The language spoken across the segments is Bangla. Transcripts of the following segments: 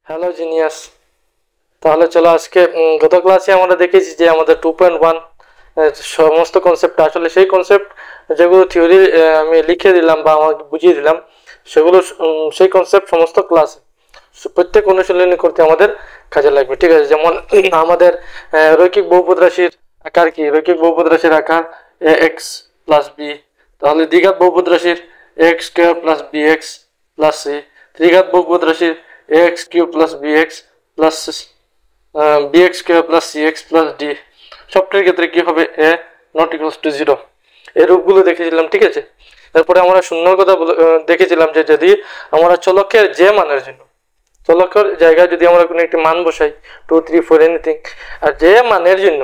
Hello genius. তাহলে চলো আজকে গত ক্লাসে আমরা দেখেছি যে আমাদের 2.1 সমস্ত কনসেপ্ট আসলে সেই কনসেপ্ট যেগুলো থিওরি আমি লিখে দিলাম বা আমাকে বুঝিয়ে দিলাম সেগুলো সেই কনসেপ্ট সমস্ত ক্লাসে প্রত্যেক অনুশীলনী করতে আমাদের কাজে লাগবে। ঠিক আছে, যেমন আমাদের রৈখিক বহুপদ রাশির আকার কি? রৈখিক বহুপদ রাশির আকার ax প্লাস বি। তাহলে দ্বিঘাত বহুপদ রাশির ax square plus bx plus c। ত্রিঘাত বহুপদ রাশির ax cube plus bx plus bx square plus cx plus d। সবটার ক্ষেত্রে কি হবে? a not equals to 0। এই রূপগুলো দেখেছিলাম। ঠিক আছে, তারপরে আমরা শূন্যর কথা দেখেছিলাম যে যদি আমরা চলকের যে মানের জন্য চলকের জায়গায় যদি আমরা কোনো একটি মান বসাই 2 3 4 এনিথিং, আর যে মানের জন্য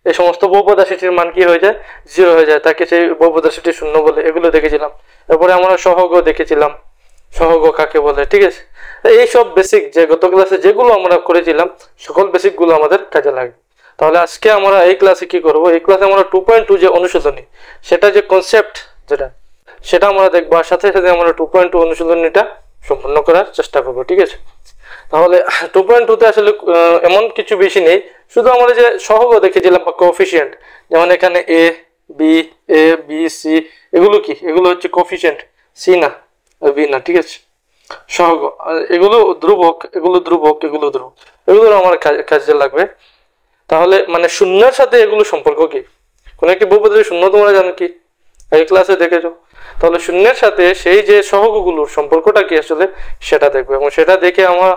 এই সমস্ত বহুপদ রাশিটির মান কি হয়ে যায়? 0 হয়ে যায়, তাকে সেই বহুপদ রাশিটি শূন্য বলে। এগুলো দেখেছিলাম। এরপরে আমরা সহগ দেখেছিলাম, সহগ কাকে বলে। ঠিক আছে, এই সব বেসিক যে গত ক্লাসে যেগুলো আমরা করেছিলাম সকল বেসিকগুলো আমাদের কাজে লাগবে। তাহলে আজকে আমরা এই ক্লাসে কি করব? এই ক্লাসে আমরা 2.2 যে অনুশীলনী, সেটা যে কনসেপ্ট সেটা আমরা দেখবো, আর সাথে সাথে আমরা 2.2 অনুশীলনীটা সম্পন্ন করার চেষ্টা করবো। ঠিক আছে, তাহলে 2.2তে আসলে এমন কিছু বেশি নেই, শুধু আমরা যে সহগ দেখেছিলাম বা কোএফিসিয়েন্ট, যেমন এখানে বি সি, এগুলো কি? এগুলো হচ্ছে কোএফিসিয়েন্ট, সি না বি না। ঠিক আছে, সহগ এগুলো ধ্রুবক, এগুলো ধ্রুবক, এগুলো ধ্রুবক, এগুলো আমার কাজে লাগবে। তাহলে মানে শূন্যের সাথে এগুলো সম্পর্ক কি? কোন একটি বহুপদের শূন্য তোমরা জানো কি? এই ক্লাসে দেখেছো। তাহলে শূন্যের সাথে সেই যে সহগগুলোর সম্পর্কটা কি আসলে সেটা দেখবো, এবং সেটা দেখে আমরা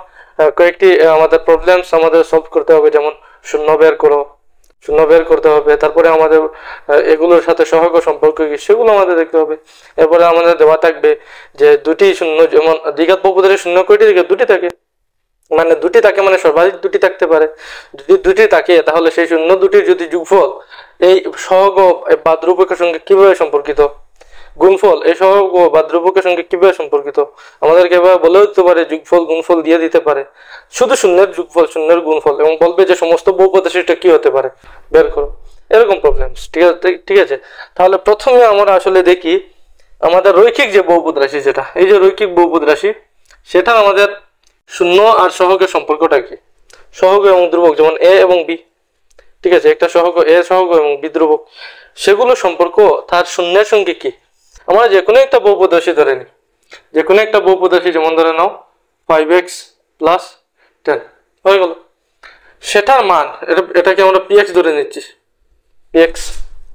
কয়েকটি আমাদের প্রবলেমস আমাদের সলভ করতে হবে। যেমন শূন্য বের করতে হবে, তারপরে আমাদের এগুলোর সাথে সহগ সম্পর্ক কি সেগুলো আমাদের দেখতে হবে। এরপরে আমাদের দেওয়া থাকবে যে দুটি শূন্য, যেমন দ্বিঘাত বহুপদের শূন্য কয়টি দিকে? দুটি থাকে, মানে দুটি থাকে মানে সর্বাধিক দুটি থাকতে পারে। যদি দুটি থাকে তাহলে সেই শূন্য দুটির যদি যোগফল এই সহগ বা ধ্রুবকের সঙ্গে কিভাবে সম্পর্কিত, গুণফল এই সহগ বা ধ্রুবকের সঙ্গে কিভাবে সম্পর্কিত, আমাদেরকে এভাবে বলেও দিতে পারে, যোগফল গুণফল দিয়ে দিতে পারে, শুধু শূন্যের যোগফল শূন্যের গুণফল, এবং বলবে যে সমস্ত বহুপদ সেটা কি হতে পারে বের করো, এরকম প্রবলেমস। ঠিক আছে, তাহলে প্রথমে আমরা আসলে দেখি আমাদের রৈখিক যে বহুপদ রাশি, যেটা এই যে রৈখিক বহুপদ রাশি, সেটা আমাদের শূন্য আর সহগের সম্পর্কটা কি? সহগ এবং ধ্রুবক, যেমন এ এবং বি। ঠিক আছে, একটা সহগ এ সহগ এবং বি ধ্রুবক, সেগুলো সম্পর্ক তার শূন্যের সঙ্গে কি? আমরা যে কোনো একটা বহুপদ রাশি ধরে নিই, যে কোনো একটা বহুপদ রাশি, যেমন ধরে নাও 5x প্লাস 10 হয়ে গেল। সেটার মান এটাকে আমরা px ধরে নিচ্ছি, px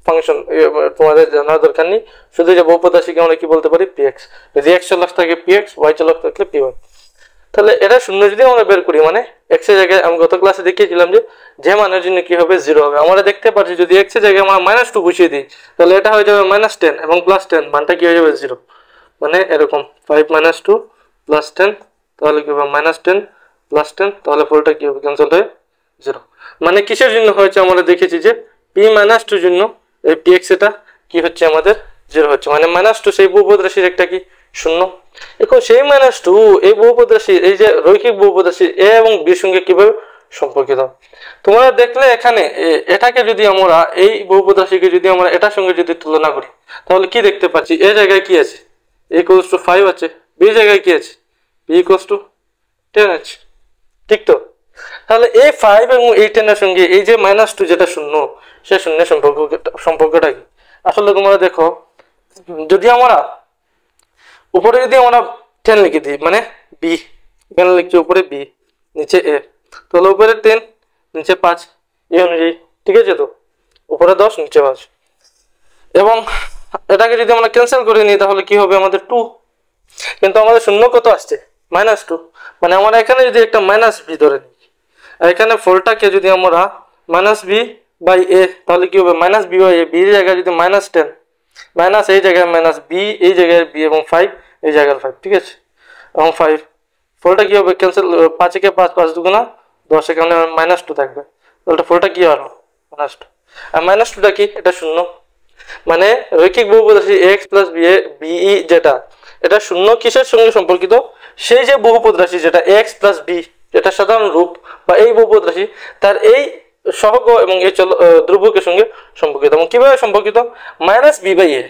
ফাংশন তোমাদের জানার দরকার নেই, শুধু যে বহুপদ রাশিকে আমরা কি বলতে পারি? px। যদি x চলক থাকে px, y চলক থাকলে py। তাহলে এটা শূন্য যদি আমরা বের করি, মানে x এর জায়গায় আমি গত ক্লাসে দেখিয়েছিলাম যে মানের জন্য কি হবে? 0 হবে। আমরা দেখতে পাচ্ছি যদি x এর জায়গায় আমরা -2 বসিয়ে দিই তাহলে এটা হয়ে যাবে -10 এবং +10, মানটা কি হয়ে যাবে? 0। মানে এরকম 5 - 2 + 10, তাহলে কি হবে? -10 + 10, তাহলে ফলটা কি হবে? ক্যান্সেল হয়ে 0। মানে কিসের জন্য হয়েছে? আমরা দেখেছি যে p - 2 জন্য এই px এটা কি হচ্ছে? আমাদের 0 হচ্ছে, মানে -2 সেই বহুপদ রাশির একটা কি? শূন্য। এখন সেই -2 এই বহুপদ রাশি, এই যে রৈখিক বহুপদ রাশি a এবং b এর সঙ্গে কিভাবে সম্পর্কিত? তোমরা দেখলে এখানে এটাকে যদি আমরা এই বহুপদ রাশিকে যদি আমরা এটার সঙ্গে যদি তুলনা করি তাহলে কি দেখতে পাচ্ছি? a জায়গায় কি আছে? a = 5 আছে। b জায়গায় কি আছে? b = 10 আছে। ঠিক তো? তাহলে এই 5 এবং এই 10 এর সঙ্গে এই যে -2 যেটা শূন্য, সেই শূন্যের সম্পর্কটা কি? আসলে তোমরা দেখো, যদি আমরা উপরে যদি আমরা 10 লিখে দিই, মানে b, এখানে লিখছি উপরে b নিচে a, তাহলে উপরে 10 নিচে 5 এই অনুযায়ী। ঠিক আছে, তো উপরে 10 নিচে 5, এবং এটাকে যদি আমরা ক্যান্সেল করে নিই তাহলে কি হবে? আমাদের 2। কিন্তু আমাদের শূন্য কত আসছে? -2। মানে আমরা এখানে যদি একটা -b ধরে নিই, আর এখানে ফলটাকে যদি আমরা -b/a, তাহলে কি হবে? -b/a, b এর জায়গায় যদি -10, মাইনাস এই জায়গায় -b, এই জায়গায় b, এবং 5 এই জায়গায় 5। ঠিক আছে, এবং 5 ফলটা কি হবে? ক্যান্সেল, 5 কে 5, 5 দুগুণা 10, এখানে -2 থাকবে, তাহলে ফলটা কি হলো? -2। আর -2টা কি? এটা শূন্য। মানে রৈখিক বহুপদ রাশি x + b যেটা, এটা শূন্য কিসের সঙ্গে সম্পর্কিত? সেই যে বহুপদ রাশি যেটা x + b, যেটা সাধারণ রূপ বা এই বহুপদ রাশি, তার এই সহগ এবং এই ধ্রুবকের সঙ্গে সম্পর্কিত। এবং কিভাবে সম্পর্কিত? -b/a,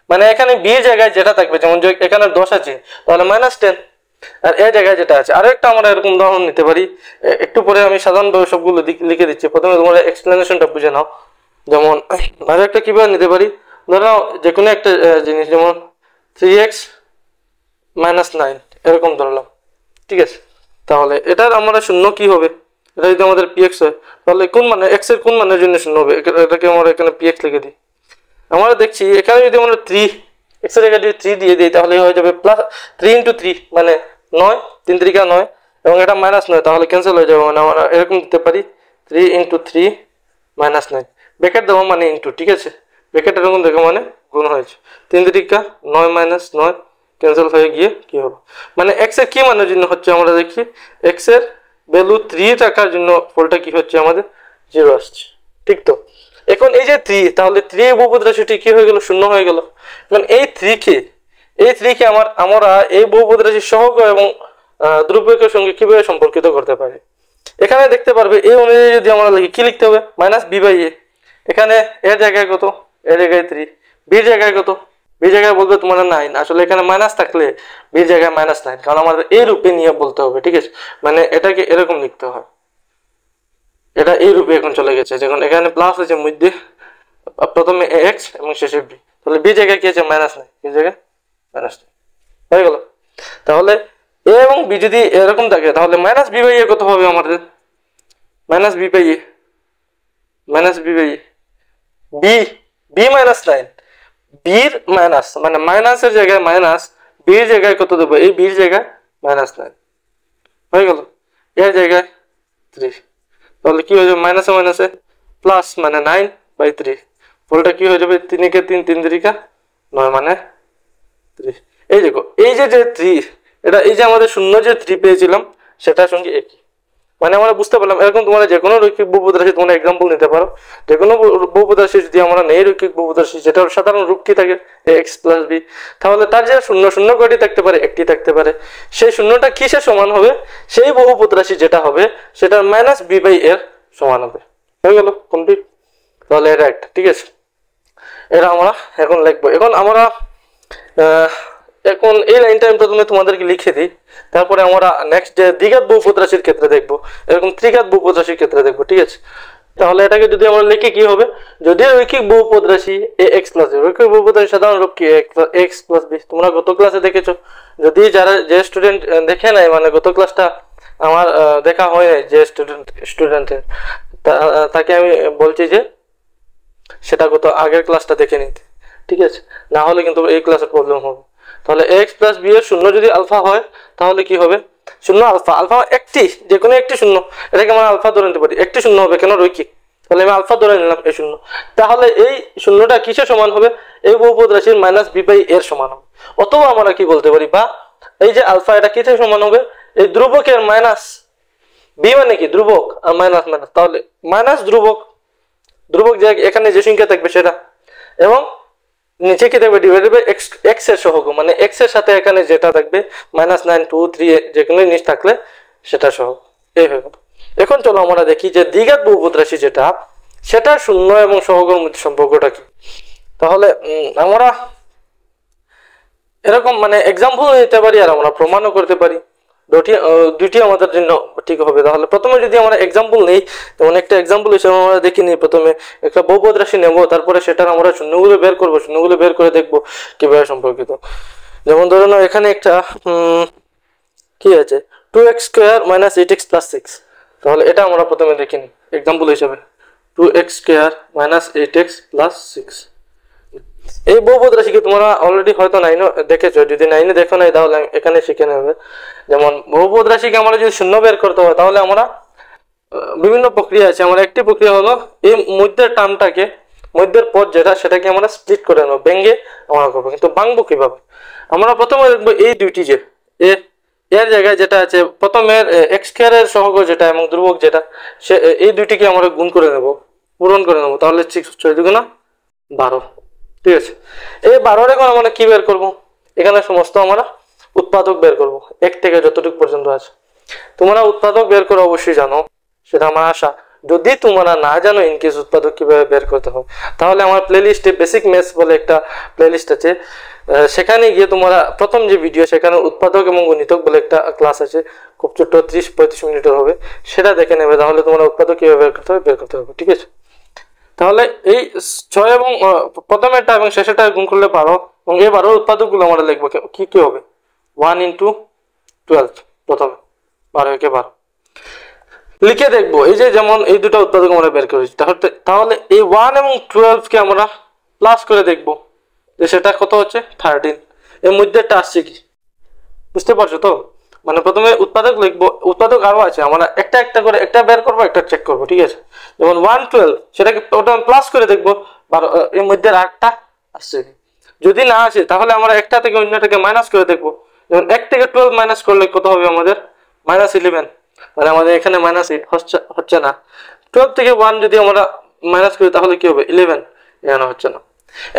মানে এখানে b এর জায়গায় যেটা থাকবে, যেমন এখানে 10 আছে তাহলে -10, আর এই জায়গায় যেটা আছে আরো একটা আমরা এরকম উদাহরণ নিতে পারি, একটু পরে আমি সাধারণভাবে সবগুলো লিখে দিচ্ছি, প্রথমে তোমরা এক্সপ্লেনেশনটা বুঝে নাও। যেমন আরো একটা কিভাবে নিতে পারি, ধরো যে কোনো একটা জিনিস, যেমন 3x - 9 এরকম ধরলাম, ঠিক আছে। তাহলে এটার আমরা শূন্য কি হবে, এটা যদি আমাদের px হয় তাহলে কোন মানে x এর কোন মানের জন্য শূন্য হবে, এটাকে আমরা এখানে px লিখে দিই। আমরা দেখছি এখানে যদি আমরা 3 x এর জায়গায় যদি 3 দিয়ে দিই তাহলে হয়ে যাবে প্লাস 3 × 3 মানে 9, 3 × 3 9, এবং এটা -9 তাহলে ক্যান্সেল হয়ে যাবে, মানে আমরা এরকম দিতে পারি 3 × 3 - 9, ব্র্যাকেট দেবো মানে ইনটু, ঠিক আছে, ব্র্যাকেট এরকম দেখো মানে গুণ হয়েছে, 3 × 3 = 9 - 9 ক্যান্সেল হয়ে গিয়ে কি হবে, মানে x এর কি মানের জন্য হচ্ছে আমরা দেখি x এর ভ্যালু 3 রাখার জন্য ফলটা কি হচ্ছে আমাদের 0 আসছে, ঠিক তো। এখন এই যে 3, তাহলে 3 বহুপদ রাশিটি কি হয়ে গেল, শূন্য হয়ে গেল। এখন এই 3 কে আমরা এই বহুপদ রাশির সহগ এবং ধ্রুবকের সঙ্গে কিভাবে সম্পর্কিত করতে পারি, এখানে দেখতে পারবে এই অনুযায়ী যদি আমরা লিখি কি লিখতে হবে -b/a, এখানে এর জায়গায় কত, এর জায়গায় 3, বির জায়গায় কত, বির জায়গায় বলবে তোমার 9, আসলে এখানে মাইনাস থাকলে বির জায়গায় -9, কারণ আমাদের এই রূপে নিয়ে বলতে হবে, ঠিক আছে, মানে এটাকে এরকম লিখতে হয়, এটা এই রূপে এখন চলে গেছে, যখন এখানে প্লাস আছে মধ্যে প্রথমে x এবং শেষে b, তাহলে b জায়গায় কি আছে -9, b জায়গায় -9 হয়ে গেল। তাহলে a এবং b যদি এরকম থাকে তাহলে -b/a কত হবে আমাদের, -b/a b -9, বির মাইনাস মানে মাইনাসের জায়গায় মাইনাস, বির জায়গায় কত দেবো, এই বির জায়গায় -9 হয়ে গেল, এর জায়গায় 3, তাহলে কি হয়ে যাবে মাইনাসে মাইনাসে প্লাস মানে 9/3, ফলটা কি হয়ে যাবে 3 × 3 3 × 9 মানে 3। এই দেখো এই যে 3, এটা এই যে আমাদের শূন্য যে 3 পেয়েছিলাম সেটার সঙ্গে একই, মানে আমরা বুঝতে পারলাম এরকম তোমরা যে কোনো রৈখিক বহুপদ রাশি তোমরা एग्जांपल নিতে পারো, যে কোনো বহুপদ রাশি যদি আমরা নেই রৈখিক বহুপদ রাশি যেটার সাধারণ রূপ কি থাকে x + b, তাহলে তার যে শূন্য শূন্য কয়টি থাকতে পারে, একটি থাকতে পারে, সেই শূন্যটা কিসের সমান হবে, সেই বহুপদ রাশি যেটা হবে সেটা -b/a এর সমান হবে, হয়ে গেল কমপ্লিট। তাহলে এটা একটা, ঠিক আছে, এটা আমরা এখন লিখবো। এখন আমরা এখন এই লাইনটা আমি প্রথমে তোমাদেরকে লিখে দিই, তারপরে আমরা নেক্সট যে দ্বিঘাত বহুপদ রাশির ক্ষেত্রে দেখবো, এরকম ত্রিঘাত বহুপদ রাশির ক্ষেত্রে দেখবো, ঠিক আছে। তাহলে এটাকে যদি আমরা লিখি কি হবে, যদি রৈখিক বহুপদ রাশি ax + b, রৈখিক বহুপদ রাশির সাধারণ রূপ কি x + b, তোমরা গত ক্লাসে দেখেছো, যদি যারা যে স্টুডেন্ট দেখে নাই, মানে গত ক্লাসটা আমার দেখা হয় নাই, যে স্টুডেন্টের তাকে আমি বলছি যে সেটা গত আগের ক্লাসটা দেখে নিতে, ঠিক আছে, না হলে কিন্তু এই ক্লাসে প্রবলেম হবে। তাহলে x + b এর শূন্য যদি আলফা হয় তাহলে কি হবে, শূন্য আলফা, আলফা একটি, যে কোনো একটি শূন্য, এটাকে আমরা আলফা ধরে নিতে পারি, একটি শূন্য হবে কেন রৈখিক, তাহলে আমি আলফা ধরে নিলাম এই শূন্য, তাহলে এই শূন্যটা কিসের সমান হবে, এই বহুপদ রাশির -b/a এর সমান হবে। অথবা আমরা কি বলতে পারি, বা এই যে আলফা এটা কিসের সমান হবে, এই ধ্রুবকের মাইনাস, b মানে কি ধ্রুবক আর মাইনাস মাইনাস, তাহলে মাইনাস ধ্রুবক, ধ্রুবক যে এখানে যে সংখ্যা থাকবে সেটা, এবং নিচে কি থাকবে ডিভাইডেড বাই x এর সহগ, মানে x এর সাথে এখানে যেটা থাকবে -9 2 3 যে কোনো জিনিস থাকলে সেটা সহগ, এই হয়ে গেল। এখন চলো আমরা দেখি যে দ্বিঘাত বহুপদ রাশি যেটা, সেটা শূন্য এবং সহগের মধ্যে সম্পর্কটা কি। তাহলে আমরা এরকম মানে एग्जांपल নিতে পারি আর আমরা প্রমাণও করতে পারি, দুটি আমাদের জন্য ঠিক হবে। তাহলে প্রথমে যদি আমরা एग्जांपल নেই, যেমন একটা एग्जांपल হিসেবে আমরা দেখি নি, প্রথমে একটা বহুপদ রাশি নেব, তারপরে সেটার আমরা শূন্যগুলো বের করব, শূন্যগুলো বের করে দেখব কিভাবে সম্পর্কিত। যেমন ধরো না এখানে একটা কি আছে 2x² - 8x + 6, তাহলে এটা আমরা প্রথমে দেখি নি एग्जांपल হিসেবে 2x² - 8x + 6। এই বহুপদ রাশিকে তোমরা অলরেডি হয়তো নাইনে দেখেছো, যদি নাইনে দেখো নাই তাহলে এখানে শিখে নেবে। যেমন বহুপদ রাশিকে আমরা যদি শূন্য বের করতে হয় তাহলে আমরা বিভিন্ন প্রক্রিয়া আছে, আমরা একটি প্রক্রিয়া হলো এই মধ্যের টার্মটাকে, মধ্যের পদ যেটা সেটাকে আমরা স্প্লিট করে নেবো, ভেঙে আমরা করবো। কিন্তু ভাঙবো কিভাবে, আমরা প্রথমে দেখবো এই দুইটি যে এর জায়গায় যেটা আছে প্রথমের x² এর সহগ যেটা এবং ধ্রুবক যেটা, সে এই দুইটিকে আমরা গুণ করে নেব, পূরণ করে নেবো, তাহলে 6 × 2 = 12, ঠিক আছে। এই 12 এখন আমরা কি বের করব, এখানে সমস্ত আমরা উৎপাদক বের করব, এক থেকে যতটুকু পর্যন্ত আছে। তোমরা উৎপাদক বের করে অবশ্যই জানো, সেটা আমার আশা। যদি তোমরা না জানো ইনকেস উৎপাদক কিভাবে বের করতে হয়, তাহলে আমার প্লেলিস্টে বেসিক ম্যাথস বলে একটা প্লেলিস্ট আছে, সেখানে গিয়ে তোমরা প্রথম যে ভিডিও সেখানে উৎপাদক এবং গুণিতক বলে একটা ক্লাস আছে, খুব ছোট্ট 30-35 মিনিটের হবে, সেটা দেখে নেবে, তাহলে তোমরা উৎপাদক কীভাবে বের করতে হবে। ঠিক আছে, তাহলে এই 6 এবং প্রথমেরটা এবং শেষেরটা গুণ করলে 12, এবং এই 12 উৎপাদকগুলো আমরা লিখবো কি কি হবে, 1 × 12, প্রথমে 12 × 12 লিখে দেখবো। এই যে যেমন এই দুটো উৎপাদক আমরা বের করেছি, তাহলে এই 1 এবং 12 কে আমরা প্লাস করে দেখবো যে সেটা কত হচ্ছে 13। এর মধ্যেটা আসছে কি বুঝতে পারছো তো? মানে প্রথমে উৎপাদক লিখবো, উৎপাদক আরো আছে, আমরা একটা একটা করে একটা বের করবো, একটা চেক করবো। ঠিক আছে, যেমন 1 12 সেটাকে ওটা প্লাস করে দেখবো, এর মধ্যে আটটা আসছে কি, যদি না আসে তাহলে আমরা একটা থেকে অন্যটাকে মাইনাস করে দেখবো। যেমন 1 থেকে 12 মাইনাস করলে কত হবে আমাদের, -11, মানে আমাদের এখানে -8 হচ্ছে না। 12 থেকে 1 যদি আমরা মাইনাস করি তাহলে কি হবে 11, এখানে হচ্ছে না।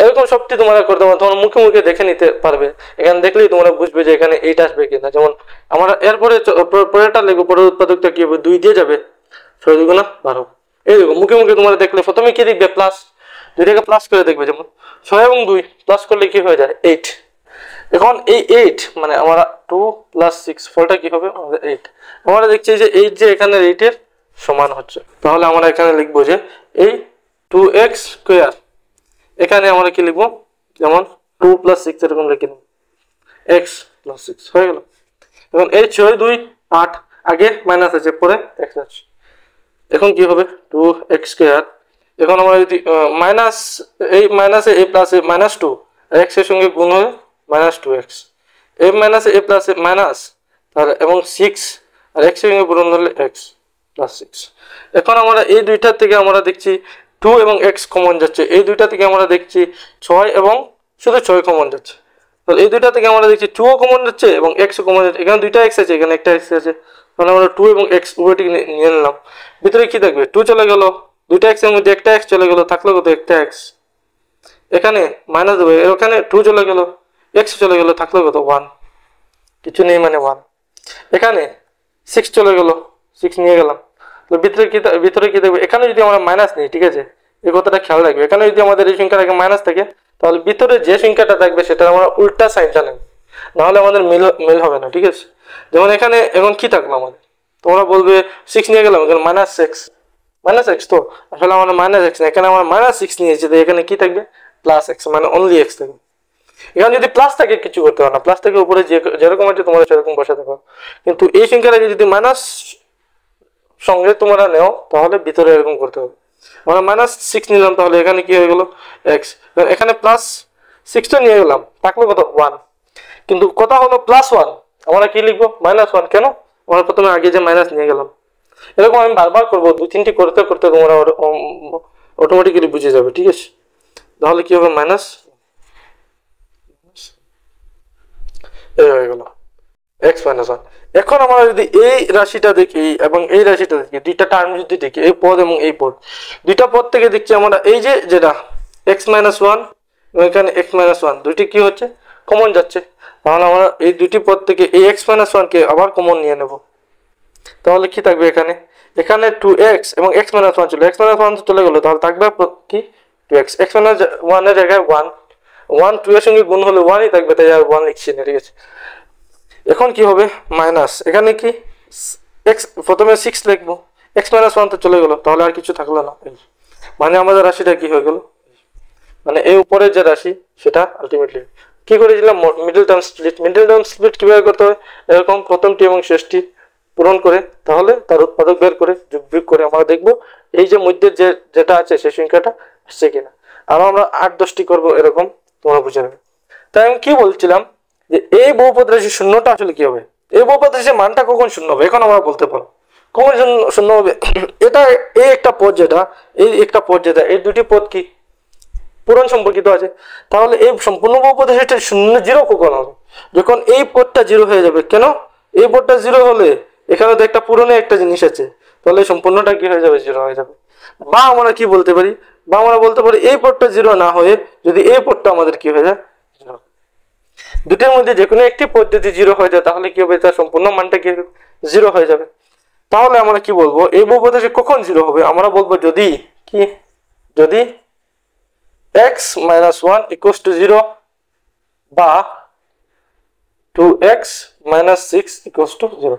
এরকম সবটি তোমরা করতে পারো, তোমরা মুখে মুখে দেখে নিতে পারবে, এখানে দেখলেই তোমরা বুঝবে যে এখানে 8 আসবে কিনা। যেমন আমরা এরপরে পরেরটা লিখবো, পরের উৎপাদকটা কি হবে 2 দিয়ে যাবে, 6 × 12। এই দেখো মুখে মুখে তোমরা দেখলে প্রথমে কি দেখবে প্লাস, 2টাকে প্লাস করে দেখবে, যেমন 6 এবং 2 প্লাস করলে কি হয়ে যায় 8। এখন এই 8 মানে আমরা 2 + 6 ফলটা কি হবে আমাদের 8। আমরা দেখছি যে 8 যে এখানে 8 এর সমান হচ্ছে, তাহলে আমরা এখানে লিখবো যে এই 2x স্কয়ার, এখানে আমরা কি লিখবো, যেমন 2 + 6 এরকম লিখে নেব, x + 6 হয়ে গেল। এখন এই 6 2 8, আগে মাইনাস আছে পরে x আছে, এখন কি হবে 2x স্কয়ার। এখন আমরা যদি মাইনাস এই মাইনাসে a + a -2, x এর সঙ্গে গুণ হয়ে -2x, a - a + a minus, তাহলে এবং 6 আর x এর সঙ্গে গুণ হলে x + 6। এখন আমরা এই দুইটার থেকে আমরা দেখছি 2 এবং x কমন যাচ্ছে, এই দুইটা থেকে আমরা দেখছি 6 এবং শুধু 6 কমন যাচ্ছে, তাহলে এই দুইটা থেকে আমরা দেখছি 2 কমন যাচ্ছে এবং x কমন যাচ্ছে, এখানে দুইটা x আছে এখানে একটা x আছে, তাহলে আমরা 2 এবং x উভয়টি নিয়ে নিলাম। ভিতরে কি থাকবে 2 চলে গেল, দুইটা x এর মধ্যে একটা x চলে গেল, থাকলো কত একটা x, এখানে মাইনাস দেবে, এখানে 2 চলে গেল, x চলে গেল, থাকলো কত 1, কিছু নেই মানে 1, এখানে 6 চলে গেল, 6 নিয়ে গেলাম, তো ভিতরে কি দেখবে, এখানে যদি আমরা মাইনাস নিই, ঠিক আছে এই কথাটা খেয়াল রাখবে, এখানে যদি আমাদের এই সংখ্যাটা মাইনাস থাকে তাহলে ভিতরে যে সংখ্যাটা থাকবে সেটা আমরা উল্টা সাইনটা নেব, নাহলে আমাদের মিল হবে না। ঠিক আছে, যেমন এখানে এখন কি থাকলো আমাদের, তোমরা বলবে 6 নিয়ে গেলাম, এখানে -x তো আসলে আমাদের -x না, এখানে আমরা -6 নিয়েছি, তো এখানে কি থাকবে +x, মানে অনলি x থাকবে। এখানে যদি প্লাস থাকে কিছু করতে হবে না, প্লাস থেকে উপরে যেরকম আছে তোমরা সেরকম বসাতে পারো, কিন্তু এই সংখ্যাটাকে যদি মাইনাস সঙ্গে তোমরা নেও তাহলে ভিতরে এরকম করতে হবে। আমরা -6 নিলাম, তাহলে এখানে কি হয়ে গেল x, এখানে +6 টা নিয়ে গেলাম, থাকলো কত 1, কিন্তু কথা হলো +1, আমরা কি লিখবো -1, কেন আমরা প্রথমে আগে যে মাইনাস নিয়ে গেলাম। এরকম আমি বারবার করবো, 2-3টি করতে করতে তোমরা অটোমেটিক্যালি বুঝে যাবে। ঠিক আছে, তাহলে কি হবে মাইনাস এই হয়ে গেল x - 1। এখন আমরা যদি এই রাশিটা দেখি এবং এই রাশিটা দেখি, দুইটা টার্ম যদি দেখি, এই পদ এবং এই পদ, দুইটা পদ থেকে দেখছি আমরা এই যে যেটা x - 1 এবং এখানে x - 1 দুইটি কি হচ্ছে কমন যাচ্ছে, তাহলে আমরা এই দুটি পদ থেকে এই x - 1 কে আবার কমন নিয়ে নেব, তাহলে কি থাকবে এখানে 2x এবং x - 1 চলে, x - 1 চলে গেল, তাহলে থাকবে কি 2x, x - 1 এর জায়গায় 1 2 এর সঙ্গে গুণ হলে 1ই থাকবে, তাই আর 1 লিখছি না। ঠিক আছে, এখন কি হবে মাইনাস, এখানে কি x প্রথমে 6 লিখবো, x - 1 তো চলে গেল, তাহলে আর কিছু থাকলো না, মানে আমাদের রাশিটা কি হয়ে গেল, মানে এই উপরের যে রাশি সেটা আলটিমেটলি কি করেছিলাম মিডল টার্ম স্প্লিট কিভাবে করতে হয়, এরকম প্রথমটি এবং শেষটি পূরণ করে তাহলে তার উৎপাদক বের করে যোগ বিয়োগ করে আমরা দেখবো এই যে মধ্যের যেটা আছে সেই সংখ্যাটা আসছে কিনা, আরো আমরা 8-10টি করবো, এরকম তোমরা বুঝে নেবে। তাই আমি কি বলছিলাম যে এই বহুপদ রাশির শূন্যটা আসলে কি হবে, এই বহুপদ রাশির মানটা কখন শূন্য হবে, এখন আমরা বলতে পারো কখন শূন্য হবে। এটা এই একটা পদ যেটা এই দুটি পদ কি পূরণ সম্পর্কিত আছে, তাহলে এই সম্পূর্ণ বহুপদ রাশিটা শূন্য জিরো কখন হবে, যখন এই পদটা জিরো হয়ে যাবে। কেন এই পদটা জিরো হলে এখানে তো একটা পূরণে একটা জিনিস আছে, তাহলে সম্পূর্ণটা কি হয়ে যাবে জিরো হয়ে যাবে। বা আমরা কি বলতে পারি, এই পদটা জিরো না হয়ে যদি এই পদটা আমাদের কি হয়ে যায় জিরো, দুটির মধ্যে যে কোনো একটি পদ্ধতি জিরো হয়ে যায় তাহলে কি হবে তার সম্পূর্ণ মানটা কি জিরো হয়ে যাবে। তাহলে আমরা কি বলবো এই বহুপদ রাশি কখন জিরো হবে, আমরা বলবো যদি x - 1 = 0, বা 2x minus 6 equals to 0।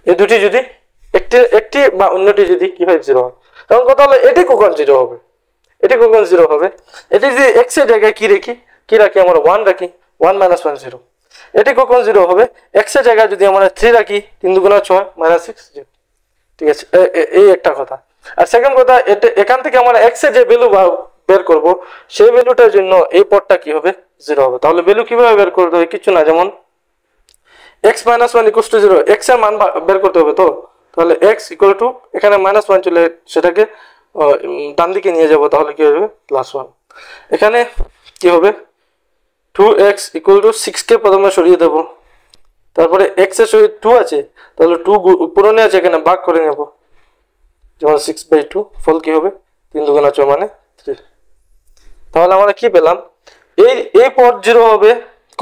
এই দুটি যদি একটি বা অন্যটি যদি কি হয় 0 হয়, তখন কথা হলো এটি কখন 0 হবে, এটি কখন 0 হবে, এটি যদি x এর জায়গায় কি রাখি আমরা 1 রাখি, 1 minus 1 0। এটি কখন 0 হবে, x এর জায়গায় যদি আমরা 3 রাখি, 3 দুগুণা 6 minus 6 0। ঠিক আছে, এই একটা কথা। আর সেকেন্ড কথা, এখান থেকে আমরা x এর যে ভ্যালু বের করব, সেই ভ্যালুটার জন্য এই পদটা কি হবে 0 হবে। তাহলে ভ্যালু কিভাবে বের করতে হবে, কিছু না, যেমন x minus 1 equals to 0, x এর মান বের করতে হবে। তো তাহলে x equal to এখানে -1 চলে, সেটাকে ডান দিকে নিয়ে যাব, তাহলে কি হবে +1। এখানে কি হবে 2x equal to 6 কে প্রথমে সরিয়ে দেব, তারপরে x এর সহিত 2 আছে, তাহলে 2 পুরনো আছে, এখানে ভাগ করে নেব, যেমন 6/2, ফল কি হবে 3 দুগুণা 6 মানে 3। তাহলে আমরা কি পেলাম, এই পদ 0 হবে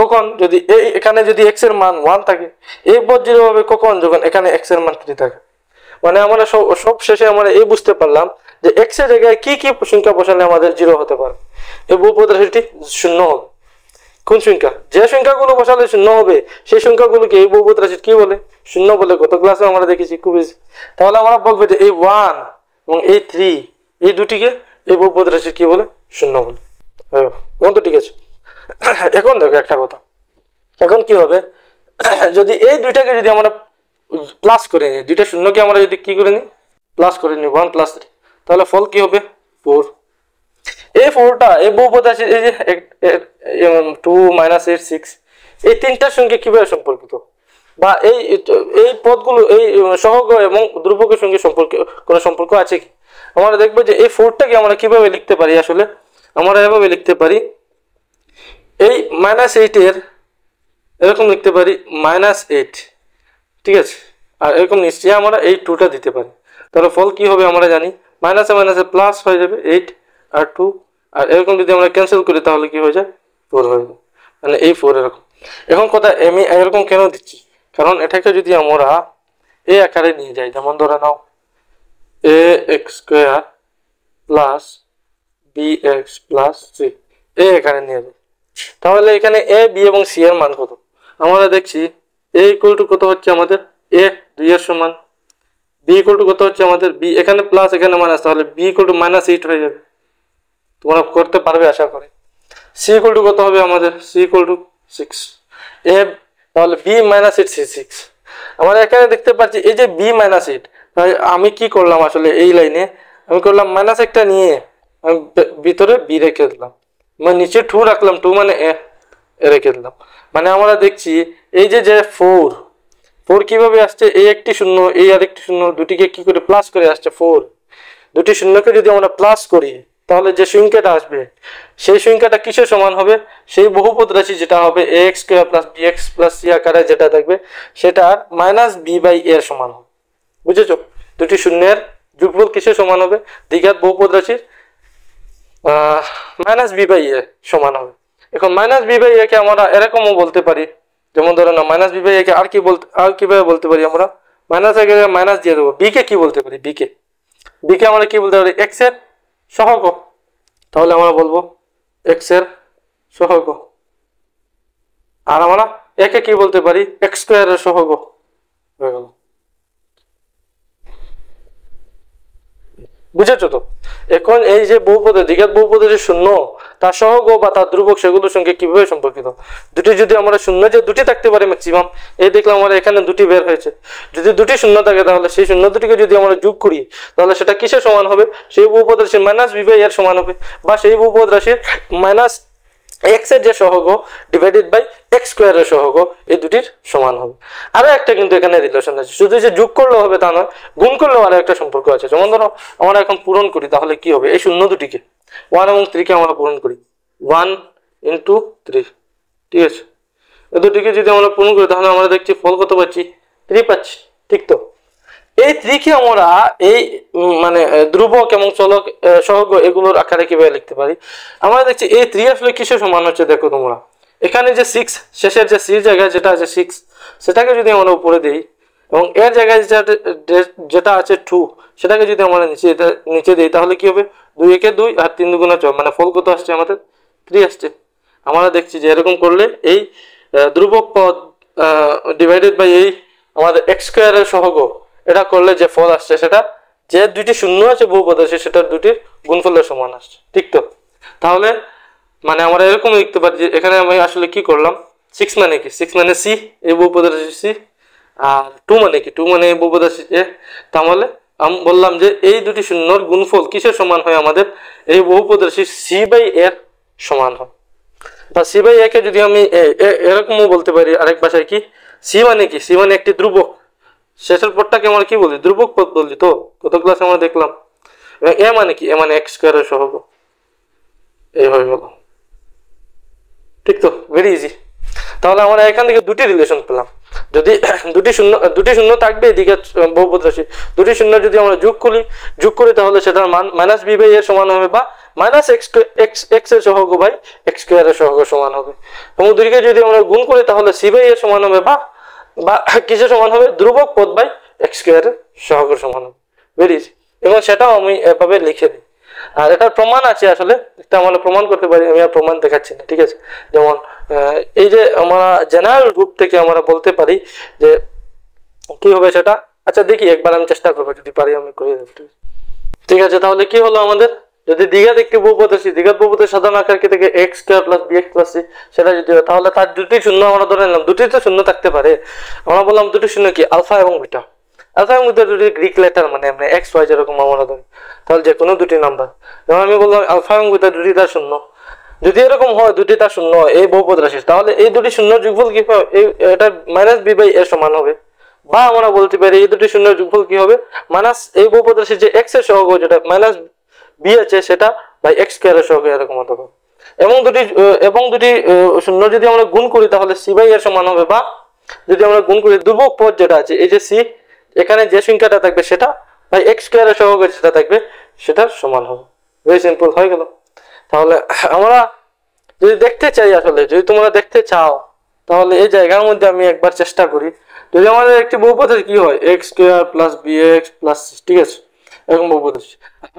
কখন, যদি এখানে যদি x এর মান 1 থাকে, এই পদ 0 হবে কখন, যখন এখানে x এর মান 3 থাকে। মানে আমরা সব শেষে আমরা এই বুঝতে পারলাম যে x এর জায়গায় কি সংখ্যা বসালে আমাদের 0 হতে পারে, এই বহুপদ রাশিটি 0 হবে। কোন সংখ্যা, যে সংখ্যাগুলো বসালে 0 হবে সেই সংখ্যাগুলোকে এই বহুপদ রাশির কি বলে, 0 বলে। গত ক্লাসে আমরা দেখেছি খুব ইজি। তাহলে আমরা বলবো যে এই 1 এবং এই 3, এই দুটিকে এই বহুপদ রাশির কি বলে, 0 বলে। তো ঠিক আছে, এখন দেখো একটা কথা, এখন কি হবে, যদি এই দুইটাকে যদি আমরা প্লাস করে নিই, দুইটা শূন্যকে আমরা যদি কি করে নিই, প্লাস করে নিই, 1 + 3, তাহলে ফল কি হবে 4। এই 4টা এই বহুপদ আছে, এই যে 2 - 8 6, এই তিনটার সঙ্গে কিভাবে সম্পর্কিত, বা এই পদগুলো এই সহগ এবং ধ্রুবকের সঙ্গে কোনো সম্পর্ক আছে কি, আমরা দেখবো যে এই 4টাকে আমরা কিভাবে লিখতে পারি। আসলে আমরা এভাবে লিখতে পারি, এই -8 এর এরকম লিখতে পারি -8, ঠিক আছে, আর এরকম নিশ্চয়ই আমরা এই 2টা দিতে পারি। তাহলে ফল কি হবে আমরা জানি, মাইনাসে মাইনাসে প্লাস হয়ে যাবে 8 আর 2, আর এরকম যদি আমরা ক্যান্সেল করি তাহলে কি হয়ে যায় 4 হয়ে যায়, মানে এই 4 এরকম। এখন কথা, আমি এরকম কেন দিচ্ছি, কারণ এটাকে যদি আমরা এই আকারে নিয়ে যাই, যেমন ধরে নাও ax² plus bx plus c, এই আকারে নিয়ে যাই, তাহলে এখানে a b এবং c এর মান কত, আমরা দেখছি a ইকুয়াল টু কত হচ্ছে আমাদের, a 2 এর সমান, b ইকুয়াল টু কত হচ্ছে আমাদের, b এখানে প্লাস এখানে মাইনাস, তাহলে b ইকুয়াল টু -8 হয়ে যাবে, তোমরা করতে পারবে আশা করি। c ইকুয়াল টু কত হবে আমাদের, c ইকুয়াল টু 6, a তাহলে b - 8 c 6। আমরা এখানে দেখতে পাচ্ছি এই যে b - 8, তাই আমি কি করলাম আসলে এই লাইনে আমি করলাম -1টা নিয়ে আমি ভিতরে b রেখে দিলাম, মানে নিচে 2 রাখলাম, 2 মানে a রেখে দিলাম। মানে আমরা দেখছি এই যে 4 কিভাবে আসছে, এই একটি শূন্য এই আরেকটি শূন্য দুটিকে কি করে প্লাস করে আসছে 4, দুটি শূন্যকে যদি আমরা প্লাস করি তাহলে যে সংখ্যাটা আসবে সেই সংখ্যাটা কিসের সমান হবে, সেই বহুপদ রাশি যেটা হবে ax² + bx + c আকারে যেটা থাকবে সেটা -b/a এর সমান হবে। বুঝেছো, দুটি শূন্যের যোগফল কিসের সমান হবে, দ্বিঘাত বহুপদ রাশির -b/a সমান হবে। এখন -b/a কে আমরা এরকমও বলতে পারি, যেমন ধরো না -b/a কে আর কিভাবে বলতে পারি, আমরা মাইনাস এর জায়গায় মাইনাস দিয়ে দেবো, b কে কি বলতে পারি, b কে আমরা কি বলতে পারি, x এর সহগ, তাহলে আমরা বলবো x এর সহগ, আর আমরা একে কি বলতে পারি, x² এর সহগ হয়ে গেল। বুঝেছো তো, এখন এই যে বহুপদে দ্বিঘাত বহুপদের যে শূন্য তার সহগ বা তার ধ্রুবক সেগুলোর সঙ্গে কিভাবে সম্পর্কিত, দুটি যদি আমরা শূন্য যে দুটি থাকতে পারে ম্যাক্সিমাম, এই দেখলাম আমরা এখানে দুটি বের হয়েছে, যদি দুটি শূন্য থাকে তাহলে সেই শূন্য দুটিকে যদি আমরা যোগ করি তাহলে সেটা কিসের সমান হবে, সেই বহুপদ রাশির -b/a এর সমান হবে, বা সেই বহুপদ রাশির x এর যে সহগ ডিভাইডেড বাই x² এর সহগ, এই দুটির সমান হবে। আরো একটা কিন্তু এখানে রিলেশন আছে, শুধু যে যোগ করলেও হবে তা নয়, গুণ করলেও আরো একটা সম্পর্ক আছে। যেমন ধরো আমরা এখন পূরণ করি, তাহলে কি হবে, এই শূন্য দুটিকে 1 এবং 3 কে আমরা পূরণ করি, 1 × 3, ঠিক আছে, এই দুটিকে যদি আমরা পূরণ করি তাহলে আমরা দেখছি ফল কত পাচ্ছি, 3 পাচ্ছি, ঠিক তো। এই 3 কে আমরা এই মানে ধ্রুবক এবং চলক সহগ এগুলোর আকারে কিভাবে লিখতে পারি, আমরা দেখছি এই 3 আসলে কিসের সমান হচ্ছে, দেখো তোমরা এখানে যে 6 শেষের যে c জায়গায় যেটা আছে 6, সেটাকে যদি আমরা উপরে দেই এবং এর জায়গায় যেটা আছে 2 সেটাকে যদি আমরা নিচে দেই তাহলে কি হবে, 2 × 2 আর 3 × 4, মানে ফল কত আসছে আমাদের 3 আসছে। আমরা দেখছি যে এরকম করলে এই ধ্রুবক পদ ডিভাইডেড বাই এই আমাদের এক্স স্কোয়ারের সহগ, এটা করলে যে ফল আসছে সেটা যে দুইটি শূন্য আছে বহুপদ আছে সেটার দুটির গুণফলের সমান আসছে, ঠিক তো? তাহলে মানে আমরা এরকম লিখতে পারি যে এখানে আমি আসলে কি করলাম, 6 মানে কি, 6 মানে সি, এই বহুপদ রাশি সি, আর 2 মানে কি, 2 মানে এই বহুপদ রাশি এ। তাহলে আমি বললাম যে এই দুটি শূন্যর গুণফল কিসের সমান হয়, আমাদের এই বহুপদ রাশি সি বাই এর সমান হয়। বা সি বাই এ কে যদি আমি এরকমও বলতে পারি আরেক ভাষায় কি, সি মানে কি, সি মানে একটি ধ্রুবক, শেষের পদটাকে আমরা কি বলি, ধ্রুবক পদ বলি। তো গত ক্লাসে আমরা দেখলাম। এবং এ মানে কি, এ মানে এক্স স্কোয়ারের সহগ, এই হয়ে গেল, ঠিক তো? Very easy. তাহলে আমরা এখান থেকে দুটি রিলেশন পেলাম। যদি দুটি শূন্য থাকবে এদিকে বহুপদ রাশি, দুটি শূন্য যদি আমরা যোগ করি তাহলে সেটার মান মাইনাস বি বাই এর সমান হবে, বা মাইনাস এক্স এর সহগ বাই এক্স স্কোয়ারের সহগ সমান হবে। এবং দুটিকে যদি আমরা গুণ করি তাহলে সি বাই এর সমান হবে, বা কিসের সমান হবে, ধ্রুবক পদ বাই এক্স স্কোয়ারের সহগ সমান হবে। Very easy. এবং সেটাও আমি এভাবে লিখে দিই। আর এটার প্রমাণ আছে, আসলে এটা আমরা প্রমাণ করতে পারি, আমি আর প্রমাণ দেখাচ্ছি না, ঠিক আছে? যেমন এই যে আমরা জেনারেল গ্রুপ থেকে আমরা বলতে পারি যে কি হবে সেটা, আচ্ছা দেখি একবার আমি চেষ্টা করবো, যদি পারি আমি করে দেবো, ঠিক আছে? তাহলে কি হলো আমাদের, যদি দ্বিঘাত একটি বহুপদ আসি, দ্বিঘাত বহুপদের সাধারণ আকার কি থেকে x square plus b x plus c, সেটা যদি হয় তাহলে তার দুটি শূন্য আমরা ধরে নিলাম, দুটি তো শূন্য থাকতে পারে। আমরা বললাম দুটি শূন্য কি, আলফা এবং বিটা। আলফা এবং বিটা দুটি গ্রিক লেটার, মানে আমরা এক্স ওয়াই যেরকম আমরা ধরি, তাহলে যে কোনো দুটি নাম্বার। যেমন আমি বললাম আলফা এবং বিটা দুটি তার শূন্য, যদি এরকম হয় দুটি তার শূন্য এই বহুপদ রাশি, তাহলে এই দুটি শূন্য যোগফল কি হবে, এটা মাইনাস বি বাই এর সমান হবে। বা আমরা বলতে পারি এই দুটি শূন্য যোগফল কি হবে, মাইনাস এই বহুপদ রাশি যে এক্স এর সহগ যেটা মাইনাস বি আছে সেটা বাই এক্স স্কোয়ারের সহগ, এরকম হতে হবে। এবং দুটি শূন্য যদি আমরা গুণ করি তাহলে সি বাই এর সমান হবে, বা যদি আমরা গুণ করি ধ্রুবক পদ যেটা আছে এই যে সি, এখানে যে সংখ্যাটা থাকবে সেটা বাই এক্স স্কোয়ারের সহগ যেটা থাকবে সেটার সমান হবে। ভেরি সিম্পল, হয়ে গেল। তাহলে আমরা যদি দেখতে চাই, আসলে যদি তোমরা দেখতে চাও তাহলে এই জায়গার মধ্যে আমি একবার চেষ্টা করি, যদি আমাদের একটি বহুপদের কি হয় x square plus b x plus, ঠিক আছে, এরকম বহুপদ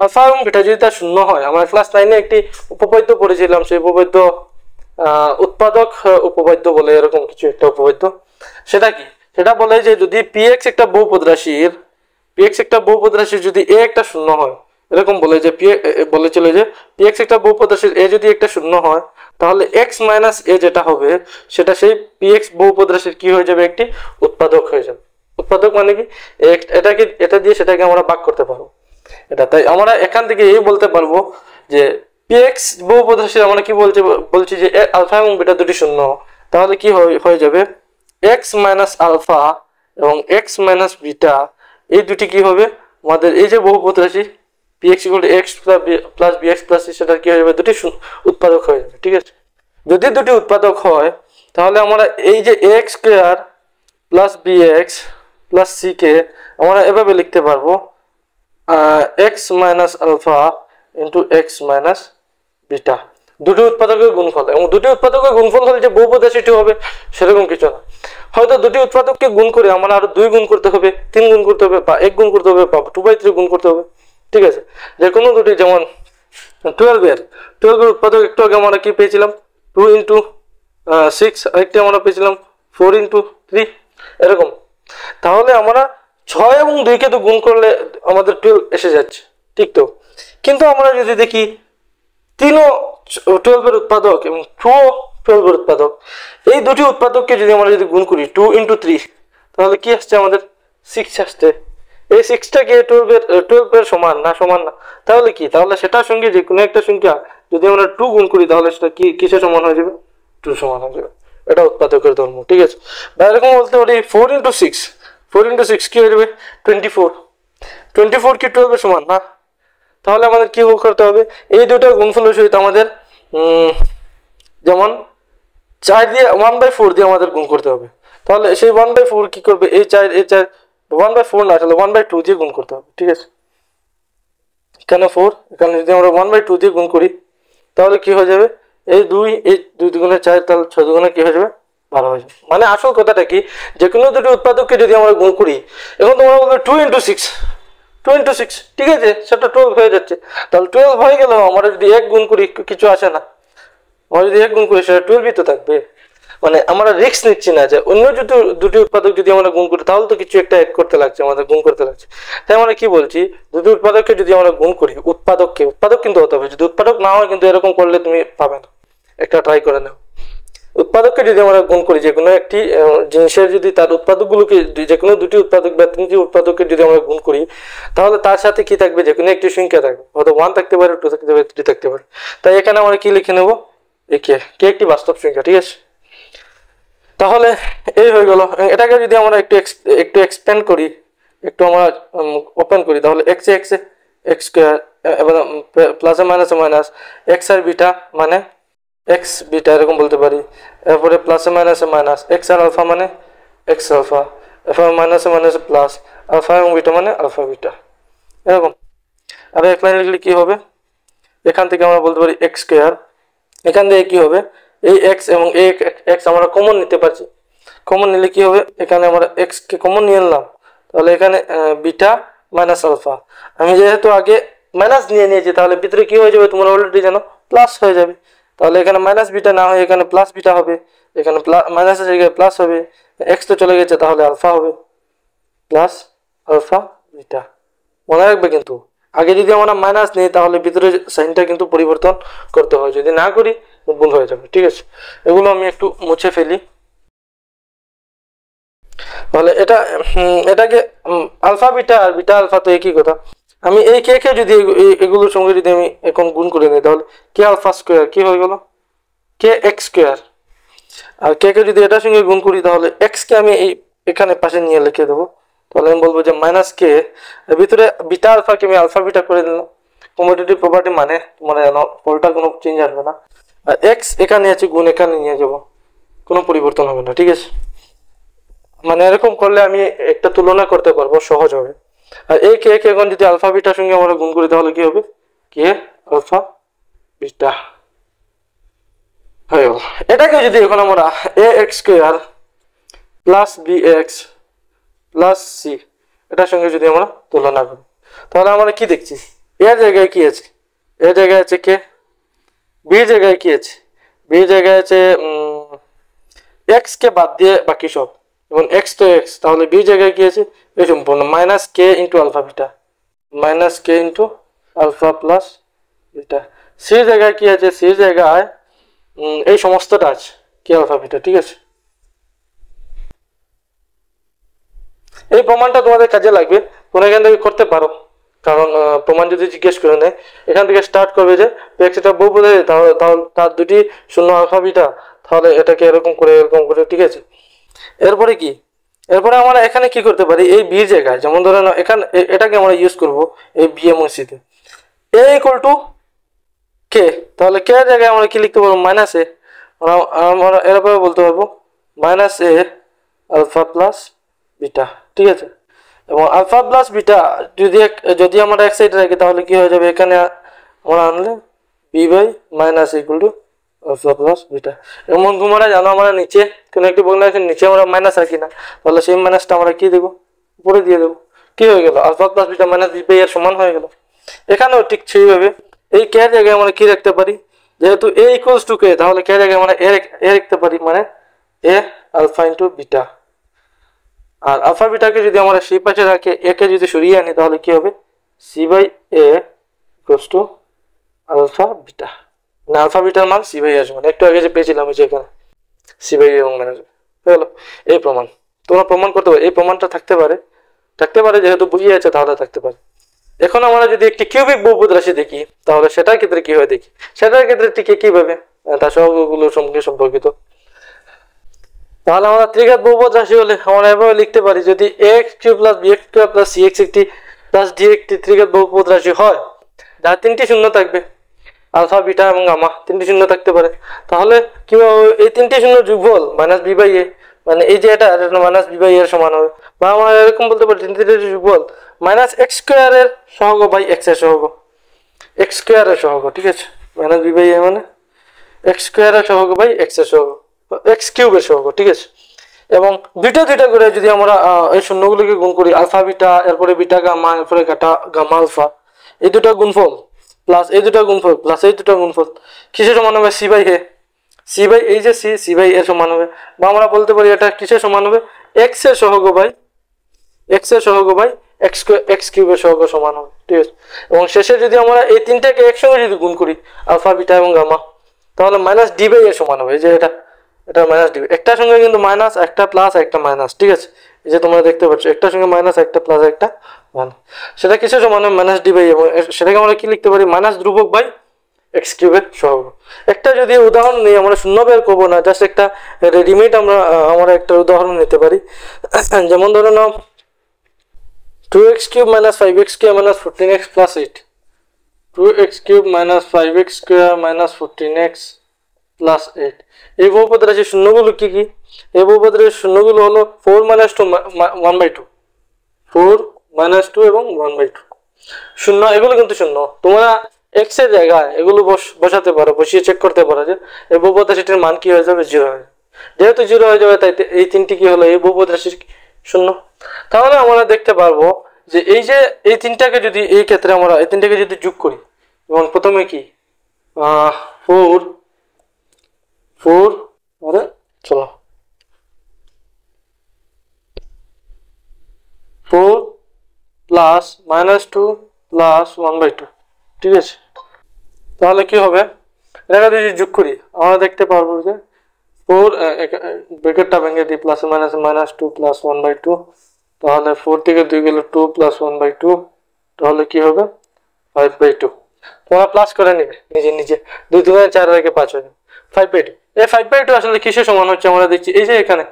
আলফা এবং বিটা যদি তার শূন্য হয়, আমরা ক্লাস 9-এ একটি উপপাদ্য পড়েছিলাম, সেই উপপাদ্য উৎপাদক উপপাদ্য বলে, এরকম কিছু একটা উপপাদ্য। সেটা কি, সেটা বলে যে যদি পি এক্স একটা বহুপদ রাশির যদি এ একটা শূন্য হয়, এরকম বলে যে বলেছিল যে পি এক্স একটা বহুপদ রাশির এ যদি একটা শূন্য হয় তাহলে এক্স মাইনাস এ যেটা হবে সেটা সেই পি এক্স বহুপদ রাশির কি হয়ে যাবে, একটি উৎপাদক হয়ে যাবে। উৎপাদক মানে কি, এটা দিয়ে সেটাকে আমরা ভাগ করতে পারবো, এটা। তাই আমরা এখান থেকে এই বলতে পারবো যে পি এক্স বহুপদ রাশির আমরা কি বলছি যে আলফা এবং বিটা দুটি শূন্য, তাহলে কি হয়ে যাবে এক্স মাইনাস আলফা এবং এক্স মাইনাস বিটা, এই দুটি কি হবে আমাদের এই যে বহুপদ রাশি p x equal to x plus b x plus c, সেটা কি হয়ে যাবে, দুটি উৎপাদক হয়ে যাবে, ঠিক আছে? যদি দুটি উৎপাদক হয় তাহলে আমরা এই যে x square plus b x plus c কে আমরা এভাবে লিখতে পারবো x minus alpha into x minus beta, দুটি উৎপাদকের গুণফল। এবং দুটি উৎপাদকের গুণফল হলে যে বহুপদ রাশিটি হবে সেরকম কিছু না, হয়তো দুটি উৎপাদককে গুণ করে আমরা আরো 2 গুণ করতে হবে, 3 গুণ করতে হবে, বা 1 গুণ করতে হবে, বা 2/3 গুণ করতে হবে, ঠিক আছে? যে কোনো দুটি, যেমন 12 এর উৎপাদক একটু আগে আমরা কি পেয়েছিলাম 2 ইন্টু 6, আরেকটি আমরা পেয়েছিলাম 4 ইন্টু 3, এরকম। তাহলে আমরা 6 এবং 2 কে তো গুণ করলে আমাদের 12 এসে যাচ্ছে, ঠিক তো? কিন্তু আমরা যদি দেখি 3ও 12 এর উৎপাদক এবং 2ও 12 এর উৎপাদক, এই দুটি উৎপাদককে যদি আমরা যদি গুণ করি 2 ইন্টু 3, তাহলে কি আসছে আমাদের 6 আসছে। এই 6টা কি 12 এর সমান না? তাহলে কি, তাহলে সেটার সঙ্গে যে কোনো একটা সংখ্যা যদি আমরা 2 গুণ করি তাহলে সেটা কিসের সমান হয়ে যাবে, 2 সমান হয়ে যাবে। এটা উৎপাদকের ধর্ম, ঠিক আছে? বা এরকম বলতে পারি 4 ইন্টু 6 কি হয়ে যাবে 24 কি 12 এর সমান না? তাহলে আমাদের কি করতে হবে, এই দুটোর গুণফলের সহিত আমাদের যেমন 4 দিয়ে 1/4 দিয়ে আমাদের গুণ করতে হবে। তাহলে সেই 1/4 কি করবে, এই 4 1/4 না, আসলে 1/2 দিয়ে গুণ করতে হবে, ঠিক আছে? এখানে 4, এখানে যদি আমরা 1/2 দিয়ে গুণ করি তাহলে কি হয়ে যাবে, এই 2 দুগুণে 4, তাহলে 6 দুগুণে কি হয়ে যাবে 12 হয়ে যাবে। মানে আসল কথাটা কি, যে কোনো দুটি উৎপাদককে যদি আমরা গুণ করি, এখন তোমরা বলবে 2 ইন্টু 6, ঠিক আছে, সেটা 12 হয়ে যাচ্ছে। তাহলে 12 হয়ে গেল, আমরা যদি 1 গুণ করি কিছু আসে না, আমরা যদি 1 গুণ করি সেটা 12ই তো থাকবে। মানে আমরা রিস্ক নিচ্ছি না যে অন্য দুটি উৎপাদক যদি আমরা গুণ করি তাহলে তো কিছু একটা অ্যাড করতে লাগছে, আমাদের গুণ করতে লাগছে। তাই আমরা কি বলছি, দুটি উৎপাদককে যদি আমরা গুণ করি, উৎপাদক কিন্তু হতে হবে, যদি উৎপাদক না হয় কিন্তু এরকম করলে তুমি পাবে না, একটা ট্রাই করে নাও। উৎপাদককে যদি আমরা গুণ করি, যে কোনো একটি জিনিসের যদি তার উৎপাদকগুলোকে, যে কোনো দুটি উৎপাদক বা তিনটি উৎপাদককে যদি আমরা গুণ করি তাহলে তার সাথে কি থাকবে, যে কোনো একটি সংখ্যা থাকবে, হয়তো 1 থাকতে পারে, 2 থাকতে পারে, 3 থাকতে পারে। তাই এখানে আমরা কি লিখে নেব, কে একটি বাস্তব সংখ্যা, ঠিক আছে। তাহলে এই হয়ে গেল। এটাকে যদি আমরা একটু এক্সপ্যান্ড করি, একটু আমরা ওপেন করি, তাহলে এক্স স্কোয়ার, এবার প্লাসে মাইনাস এক্স আর বিটা মানে এক্স বিটা এরকম বলতে পারি। এরপরে প্লাসে মাইনাস এক্স আর আলফা মানে এক্স আলফা, এরপর মাইনাসে প্লাস আলফা এবং বিটা মানে আলফা বিটা, এরকম। আর এক লাইন লিখলে কি হবে, এখান থেকে আমরা বলতে পারি এক্স স্কোয়ার, এখান থেকে কি হবে, এই এক্স এবং এই এক্স আমরা কমন নিতে পারছি। কমন নিলে কি হবে, এখানে আমরা এক্স কে কমন নিয়ে নিলাম, তাহলে এখানে বিটা মাইনাস আলফা। আমি যেহেতু আগে মাইনাস নিয়েছি, তাহলে ভিতরে কি হয়ে যাবে তোমরা অলরেডি জানো, প্লাস হয়ে যাবে। তাহলে এখানে মাইনাস বিটা না হয়ে এখানে প্লাস বিটা হবে, এখানে মাইনাসের জায়গায় প্লাস হবে, এক্স তো চলে গেছে, তাহলে আলফা হবে, প্লাস আলফা বিটা। মনে রাখবে কিন্তু আগে যদি আমরা মাইনাস নিই তাহলে ভিতরে সাইনটা কিন্তু পরিবর্তন করতে হয়, যদি না করি ভুল হয়ে যাবে, ঠিক আছে। এগুলো আমি একটু মুছে ফেলি। তাহলে এটাকে আলফা বিটা আর বিটা আলফা তো একই কথা। আমি এই কে যদি এগুলোর সঙ্গে যদি আমি এখন গুণ করে নিই, তাহলে কে আলফা স্কোয়ার কি হয়ে গেল, কে এক্স স্কোয়ার। আর কে যদি এটার সঙ্গে গুণ করি তাহলে এক্স কে আমি এখানে পাশে নিয়ে লিখে দেবো, তাহলে আমি বলবো যে মাইনাস কে, ভিতরে বিটা আলফাকে আমি আলফা বিটা করে দিলাম। কমোডিটি প্রপার্টি মানে তোমরা জানো, ফলটা কোনো চেঞ্জ আসবে না। আর এক্স এখানে আছে, গুণ এখানে নিয়ে যাব, কোনো পরিবর্তন হবে না, ঠিক আছে। মানে এরকম করলে আমি একটা তুলনা করতে পারবো, সহজ হবে। আর এই কে এখন যদি আলফা বিটার সঙ্গে আমরা গুণ করি তাহলে কি হবে, কে আলফা বিটা হয়ে গেল। এটাকে যদি এখন আমরা a x square plus b x plus c এটার সঙ্গে যদি আমরা তুলনা করি, তাহলে আমরা কি দেখছি, এর জায়গায় কি আছে, এর জায়গায় আছে কে, বি জায়গায় কি আছে, বি জায়গায় আছে এক্স কে বাদ দিয়ে বাকি সব, এবং এক্স তো এক্স, তাহলে বি জায়গায় কি আছে, এই সম্পূর্ণ minus k into alpha beta, minus k into alpha plus beta. C জায়গায় কি আছে, সি জায়গায় এই সমস্তটা আছে, কে আলফা বিটা, ঠিক আছে। এই প্রমাণটা তোমাদের কাজে লাগবে, তোমরা এখান থেকে করতে পারো, কারণ প্রমাণ যদি জিজ্ঞেস করে নেয় এখান থেকে স্টার্ট করবে যে এটা বহুপদ, তাহলে তার দুটি শূন্য আলফা বিটা, তাহলে এটাকে এরকম করে, ঠিক আছে। এরপরে কি, এরপরে আমরা এখানে কি করতে পারি, এই বি জায়গায় যেমন ধরে নাও এখানে এটাকে আমরা ইউজ করব এই বি এবং সিতে, এ ইকুয়াল টু কে, তাহলে কে জায়গায় আমরা কি লিখতে পারবো, মাইনাস এ, আমরা এরপরে বলতে পারবো মাইনাস এ আলফা প্লাস বিটা, ঠিক আছে। এবং আলফা প্লাস বিটা যদি আমরা এক সাইডে রাখি তাহলে কি হয়ে যাবে, এখানে আমরা আনলে b by minus equal to alpha plus beta. এবং তোমরা জানো আমরা নিচে কোনো একটি বললে নিচে আমরা মাইনাস রাখি না, তাহলে সেই মাইনাসটা আমরা কি দেবো, উপরে দিয়ে দেবো, কি হয়ে গেল, alpha plus beta minus b by এর সমান হয়ে গেল। এখানেও ঠিক সেইভাবে এই কে জায়গায় আমরা কি রাখতে পারি, যেহেতু এ ইকুয়ালস টু কে, তাহলে কে জায়গায় আমরা এ রাখতে পারি, মানে এ আলফা ইন্টু বিটা। আর আলফা বিটাকে যদি আমরা সেই পাশে রাখি, এ কে যদি সরিয়ে আনি তাহলে কি হবে, c by a equals to alpha beta, মানে আলফা বিটার মান সি বাই আসবে, একটু আগে যে পেয়েছিলাম যে এখানে সি বাই এবং মানে হলো এই প্রমাণ। তোমরা প্রমাণ করতে পারো, এই প্রমাণটা থাকতে পারে যেহেতু বুঝিয়ে আছে তাহলে থাকতে পারে। এখন আমরা যদি একটি কিউবিক বহুপদ রাশি দেখি তাহলে সেটার ক্ষেত্রে কি হয় দেখি, সেটার ক্ষেত্রে ঠিক কিভাবে তার সহগগুলোর সঙ্গে সম্পর্কিত। তাহলে আমরা ত্রিঘাত বহুপদ রাশি হলে আমরা এভাবে লিখতে পারি, যদি x cube plus b x square plus c x একটি প্লাস ডি একটি ত্রিঘাত বহুপদ রাশি হয় যার তিনটি শূন্য থাকবে, আলফা বিটা এবং গামা তিনটি শূন্য থাকতে পারে, তাহলে কি এই তিনটি শূন্য যোগফল মাইনাস বি বাই এ, মানে এই যে এটা মাইনাস বি বাই এর সমান হবে, বা আমরা এরকম বলতে পারি তিনটি যোগফল মাইনাস এক্স স্কোয়ারের সহগ বাই এক্স এর সহগ, এক্স স্কোয়ারের সহগ, ঠিক আছে। মাইনাস বি বাই এ মানে এক্স স্কোয়ারের সহগ বাই এক্স এর সহগ, এক্স কিউবের সহগ, ঠিক আছে। এবং দুইটা করে যদি আমরা এই শূন্যগুলোকে গুণ করি, আলফা বিটা, এরপরে বিটা গামা, এরপরে গামা আলফা, এই দুটা গুণফল প্লাস এই দুটা গুণফল প্লাস এই দুটা গুণফল কিসের সমান হবে, c by a, c by এই যে সি বাই এর সমান হবে, বা আমরা বলতে পারি এটা কিসের সমান হবে, এক্স এর সহগ বাই এক্স কিউবের সহগ সমান হবে। ঠিক আছে, এবং শেষে যদি আমরা এই তিনটাকে একসঙ্গে যদি গুণ করি আলফা বিটা এবং গামা, তাহলে মাইনাস ডি বাই এর সমান হবে। এই যে এটা মাইনাস ডি, একটার সঙ্গে কিন্তু মাইনাস, একটা প্লাস, একটা মাইনাস। ঠিক আছে, এই যে তোমরা দেখতে পাচ্ছ একটার সঙ্গে মাইনাস, একটা প্লাস, একটা মাইনাস, সেটা কিসের সমান হবে, মাইনাস ডি বাই, এবং সেটাকে আমরা কি লিখতে পারি, মাইনাস ধ্রুবক বাই এক্স কিউবের সহগ। একটা যদি উদাহরণ নিই, আমরা শূন্য বের করবো না, জাস্ট একটা রেডিমেড আমরা একটা উদাহরণ নিতে পারি। যেমন ধরে নাও 2x cube minus 5x square minus 14x plus 8, 2x cube minus 5x square minus 14x plus 8। এই বহুপদ রাশির শূন্যগুলো কি কি, এই বহুপদ রাশির শূন্যগুলো হলো 4 minus 2 1/2, 4 minus 2 এবং 1/2 শূন্য। এগুলো কিন্তু শূন্য, তোমরা x এর জায়গায় এগুলো বসাতে পারো, বসিয়ে চেক করতে পারো যে এই বহুপদ রাশিটির মান কি হয়ে যাবে, 0 হয়ে যাবে। যেহেতু 0 হয়ে যাবে, তাই এই তিনটি কি হলো, এই বহুপদ রাশির শূন্য। তাহলে আমরা দেখতে পারবো যে এই তিনটাকে যদি, এই ক্ষেত্রে আমরা এই তিনটাকে যদি যোগ করি, এবং প্রথমে কি 4 আরে চলো 4 প্লাস -2 প্লাস 1/2। ঠিক আছে, তাহলে কি হবে, এটাকে যদি যোগ করি আমরা দেখতে পারবো যে 4 ব্র্যাকেটটা ভেঙে দিই, প্লাস মাইনাস -2 প্লাস 1/2, তাহলে 4 থেকে 2 গেলে 2 প্লাস 1/2, তাহলে কি হবে 5/2। তোমরা প্লাস করে নিবে নিজে নিজে, 2 2 4 থেকে 5 হয়ে যাবে 5/2। এই 5/2 আসলে কিসের সমান হচ্ছে, আমরা দেখছি এই যে এখানে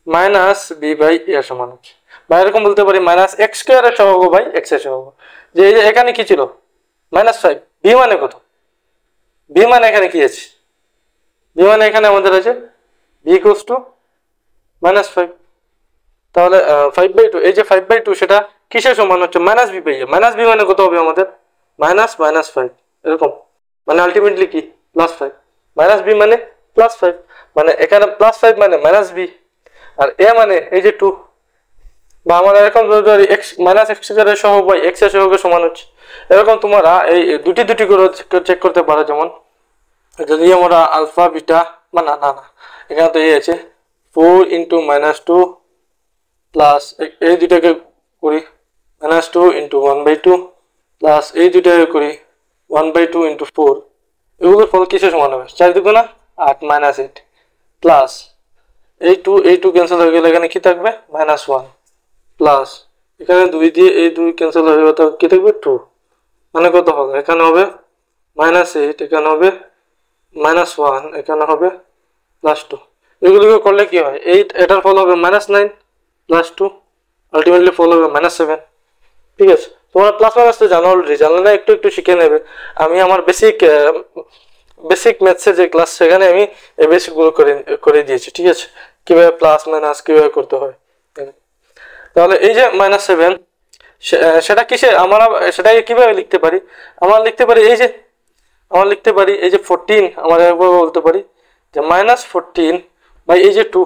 মাইনাস বি বাই এর সমান হচ্ছে, বা এরকম বলতে পারি মাইনাস এক্স স্কোয়ার এর সহগ বাই এক্স এর সহগ। যে এই যে এখানে কি ছিল -5, বি মানে কত, বি মানে এখানে কি আছে, বি মানে এখানে আমাদের আছে বি ইকুয়ালস টু -5। তাহলে 5/2, এই যে 5/2 সেটা কিসের সমান হচ্ছে, minus b by a. Minus b মানে কত হবে আমাদের, -5 এরকম, মানে আলটিমেটলি কি +5, মাইনাস বি মানে +5, মানে এখানে +5 মানে মাইনাস বি, আর এ মানে এই যে 2, বা আমরা এরকম এক্স মাইনাস এক্স স্কয়ারের সহগ বাই এক্স এর সহগের সমান হচ্ছে। এরকম তোমরা এই দুটি করে চেক করতে পারো। যেমন যদি আমরা আলফা বিটা, না না না, এখানে তো এই আছে 4 × -2 প্লাস এই দুটাকে করি -2 × 1/2 প্লাস এই দুটাকে করি 1/2 × 4, এগুলোর ফল কিসের সমান হবে, 4 × 2 = 8 -8 প্লাস এই 2 ক্যান্সেল হয়ে গেলে এখানে কি থাকবে -1 প্লাস এখানে 2 দিয়ে এই 2 ক্যান্সেল হয়ে গেলে কি থাকবে 2, মানে কত হবে, এখানে হবে -8, এখানে হবে -1, এখানে হবে +2। এগুলোকে করলে কি হয়, 8 এটার ফল হবে -9 +2, আলটিমেটলি ফল হবে -7। ঠিক আছে, তোমরা প্লাস মাইনাস তো জানো অলরেডি, জানলে না একটু একটু শিখে নেবে। আমি আমার বেসিক ম্যাথসের যে ক্লাস, সেখানে আমি এই বেসিকগুলো করে দিয়েছি। ঠিক আছে, কিভাবে প্লাস মাইনাস কিভাবে করতে হয়। তাহলে এই যে -7 সেটা কিসে, আমরা সেটাকে কিভাবে লিখতে পারি, আমরা লিখতে পারি এই যে 14, আমরা একবার বলতে পারি যে -14 বাই এই যে 2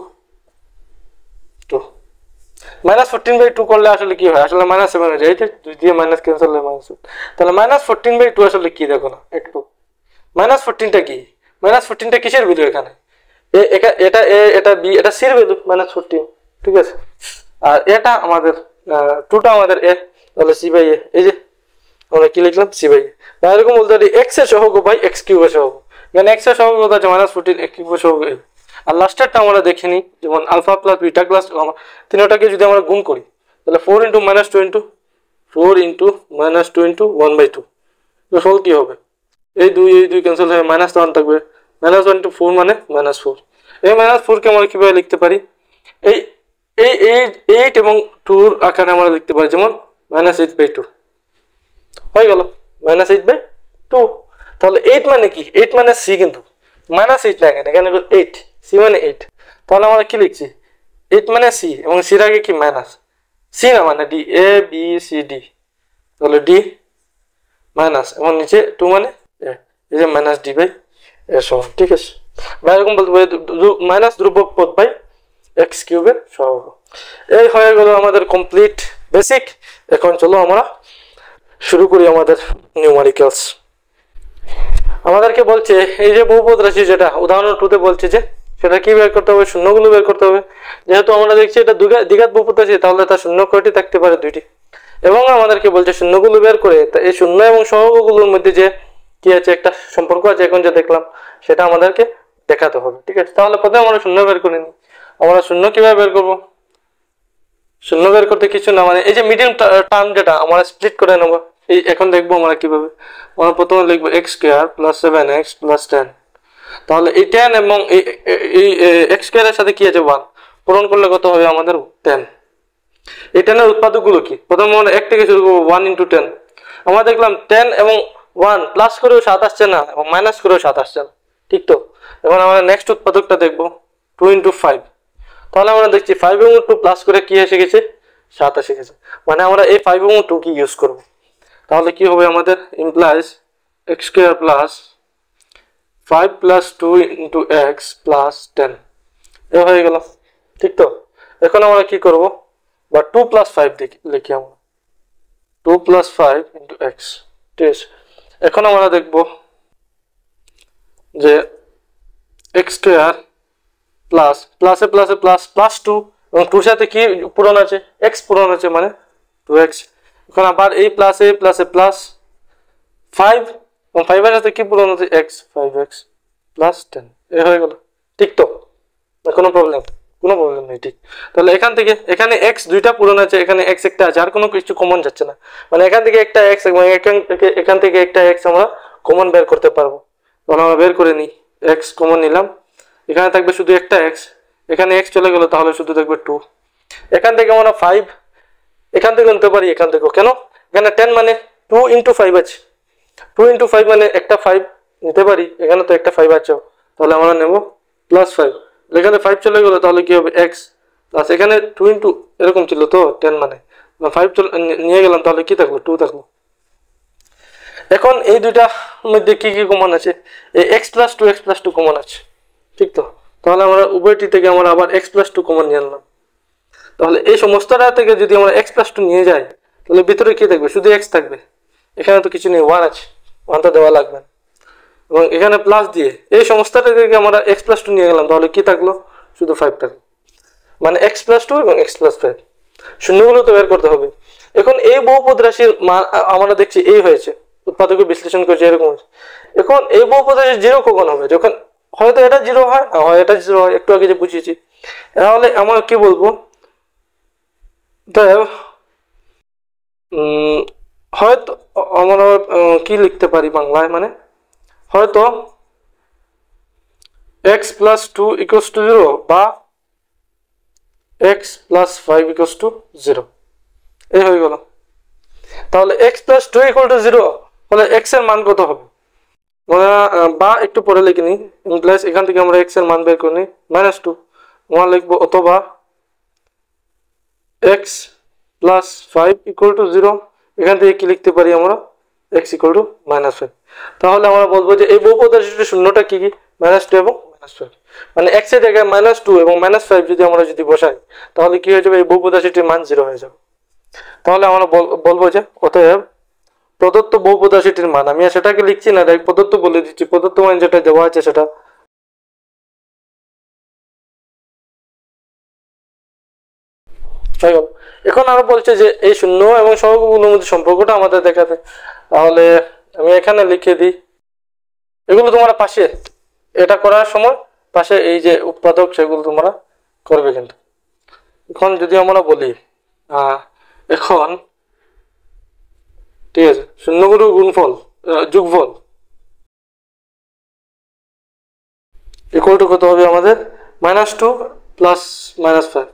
-14/2 করলে আসলে কি হয়, আসলে -7 হয়ে যায়, এই যে 2 দিয়ে মাইনাস ক্যান্সেল হয়ে -7। তাহলে -14/2 আসলে কি, দেখো না একটু, -14টা কি, -14টা কিসের ভ্যালু, এখানে এটা বি, এটা সির ভ্যালু -14। ঠিক আছে, আর এটা আমাদের 2টা আমাদের এ, তাহলে সি বাই এ, এই যে আমরা কি লিখলাম সি বাই এ। বা এরকম বলতে পারি এক্স এর সহগ বাই এক্স কিউবের সহগ, এখানে এক্স এর সহগ কত আছে -14, এক্স কিউবের সহগ। আর লাস্টেরটা আমরা দেখে নিই, যেমন আলফা প্লাস বিটা প্লাস তিনটাকে যদি আমরা গুণ করি, তাহলে 4 × -2 × 1/2, ফল কি হবে, এই 2 ক্যান্সেল হয়ে -1 থাকবে, -1 × 4 মানে -4। এই -4কে আমরা কিভাবে লিখতে পারি, এই 8 এবং 2 আকারে আমরা লিখতে পারি, যেমন -8/2 হয়ে গেল, -8/2। তাহলে 8 মানে কি, 8 মানে সি, কিন্তু -8 না, এখানে 8, সি মানে 8। তাহলে আমরা কি লিখছি, 8 মানে সি, এবং সির আগে কি মাইনাস, সি না মানে D, A B C D, তাহলে ডি মাইনাস, এবং নিচে 2 মানে এ, এই যে -d/এর সমান। ঠিক আছে, বা এরকম বলতে পারি মাইনাস ধ্রুবক পদ বাই এক্স কিউবের সহগ। এই হয়ে গেল আমাদের কমপ্লিট বেসিক। এখন চলো আমরা শুরু করি আমাদের নিউমারিক্যালস। আমাদেরকে বলছে এই যে বহুপদ রাশি যেটা উদাহরণ 2 তে বলছে যে সেটা কি বের করতে হবে, শূন্যগুলো বের করতে হবে। যেহেতু আমরা দেখছি এটা দ্বিঘাত বহুপদ রাশি, তাহলে তার শূন্য কয়টি থাকতে পারে? 2টি। এবং আমাদেরকে বলছে শূন্যগুলো বের করে এই শূন্য এবং সহগগুলোর মধ্যে যে কি আছে একটা সম্পর্ক আছে এখন যে দেখলাম সেটা আমাদেরকে দেখাতে হবে। ঠিক আছে, তাহলে প্রথমে আমরা শূন্য বের করে নিই। আমরা শূন্য কিভাবে বের করব? শূন্য বের করতে কিছু না, মানে এই যে মিডিয়াম টার্ম যেটা আমরা স্প্লিট করে নেব। এই এখন দেখবো আমরা কিভাবে। আমরা প্রথমে লিখবো x square plus 7x plus 10। তাহলে এই 10 এবং এই এক্স স্কোয়ারের সাথে কি আছে 1, পূরণ করলে কত হবে আমাদের 10। এই 10 এর উৎপাদকগুলো কি? প্রথমে আমরা 1 থেকে শুরু করবো, 1 × 10। আমরা দেখলাম 10 এবং 1 প্লাস করেও 7 আসছে না এবং মাইনাস করেও 7 আসছে না, ঠিক তো? এখন আমরা নেক্সট উৎপাদকটা দেখবো 2 × 5। তাহলে আমরা দেখছি 5 এবং 2 প্লাস করে কি এসে গেছে? 7 এসে গেছে। মানে আমরা এই 5 এবং 2 কি ইউজ করব। তাহলে কি হবে আমাদের? Implies x square plus 5 plus 2 × x plus 10। এ হয়ে গেল, ঠিক তো? এখন আমরা কি করব? বা 2 + 5 লিখি আমরা, 2 + 5 × x। ঠিক আছে, এখন আমরা দেখব যে এক্স স্কোয়ার প্লাস প্লাসে প্লাসে প্লাস প্লাস 2 এবং 2 সাথে কি পূরণ আছে? x পূরণ আছে, মানে 2x। এখন আবার এই প্লাসে প্লাসে প্লাস 5 এবং 5 এর সাথে কি পূরণ আছে? x, 5x plus 10। এ হয়ে গেল, ঠিক তো? কোনো প্রবলেম? কোনো প্রবলেম নেই, ঠিক। তাহলে এখান থেকে এখানে x দুইটা পূরণ আছে, এখানে x একটা আছে, আর কোনো কিছু কমন যাচ্ছে না। মানে এখান থেকে একটা x এবং এখান থেকে একটা x আমরা কমন বের করতে পারবো। তাহলে আমরা বের করে নিই, x কমন নিলাম, এখানে থাকবে শুধু একটা x, এখানে x চলে গেল, তাহলে শুধু থাকবে 2। এখান থেকে আমরা 5 এখান থেকে নিতে পারি, এখান থেকেও। কেন? এখানে 10 মানে 2 × 5 আছে, 2 × 5 মানে একটা 5 নিতে পারি, এখানে তো একটা 5 আছে, তাহলে আমরা নেব +5। এখানে 5 চলে গেল, তাহলে কি হবে? x প্লাস এখানে 2 × এরকম ছিল তো 10, মানে 5 নিয়ে গেলাম, তাহলে কি থাকলো? 2 থাকলো। এখন এই দুইটা মধ্যে কি কি কমন আছে? এই x + 2 x + 2 কমন আছে, ঠিক তো? তাহলে আমরা উভয়টি থেকে আমরা আবার x + 2 কমন নিয়ে আনলাম। তাহলে এই সমস্তটা থেকে যদি আমরা x + 2 নিয়ে যাই, তাহলে ভিতরে কি থাকবে? শুধু x থাকবে, এখানে তো কিছু নেই, 1 আছে, 1 তো দেওয়া লাগবে। এবং এখানে প্লাস দিয়ে এই সমস্তটা থেকে আমরা x + 2 নিয়ে গেলাম, তাহলে কি থাকলো? শুধু 5 থাকলো। মানে x + 2 এবং x + 5 শূন্যগুলো তো বের করতে হবে। এখন এই বহুপদ রাশির মান আমরা দেখছি এই হয়েছে, উৎপাদকে বিশ্লেষণ করছে এরকম হয়েছে। এখন এই বহুপদ রাশি 0 কখন হবে? যখন হয়তো এটা 0 হয়, না হয় এটা 0 হয়, একটু আগে যে বুঝিয়েছি। তাহলে আমরা কি বলবো? হয়তো আমরা কি লিখতে পারি বাংলায়, মানে হয়তো x + 2 = 0 বা x + 5 = 0। এই হয়ে গেল। তাহলে x + 2 = 0 হলে x এর মান কত হবে? বা একটু পরে লিখে নিই, ইমপ্লাইজ এখান থেকে আমরা x এর মান বের করে নিই -2। আমরা লিখবো অথবা x + 5 = 0। এখান থেকে কি লিখতে পারি আমরা? x = -5। তাহলে আমরা বলবো যে এই বহুপদ রাশিটির শূন্যটা কি কি? -2 এবং -5। মানে x এর জায়গায় -2 এবং -5 যদি আমরা বসাই, তাহলে কি হয়ে যাবে? এই বহুপদ রাশিটির মান 0 হয়ে যাবে। তাহলে আমরা বলবো যে অতএব প্রদত্ত বহুপদ রাশিটির মান, আমি সেটাকে লিখছি না, ডাইরেক্ট প্রদত্ত বলে দিচ্ছি, প্রদত্ত মান যেটা দেওয়া আছে সেটা। এখন আরো বলছে যে এই শূন্য এবং সহগগুলোর মধ্যে সম্পর্কটা আমাদের দেখাতে। তাহলে আমি এখানে লিখে দিই, এগুলো তোমরা পাশে এটা করার সময় পাশে এই যে উৎপাদক সেগুলো তোমরা করবে। কিন্তু এখন যদি আমরা বলি এখন ঠিক আছে, শূন্যগুলোর গুণফল যোগফল ইকুয়াল টু কত হবে আমাদের? -2 + -5,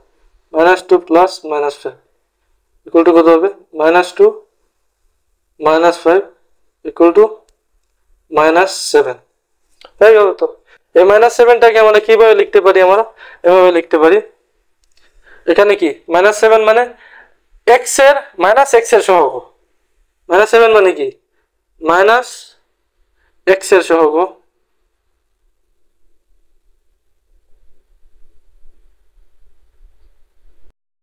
-2 + -5 ইকুয়াল টু কত হবে? -2 - 5 = -7 হয়ে গেল। তো এই -7টাকে আমরা কিভাবে লিখতে পারি? আমরা এভাবে লিখতে পারি, এখানে কি -7 মানে x এর -x এর সহগ, -7 মানে কি -x এর সহগ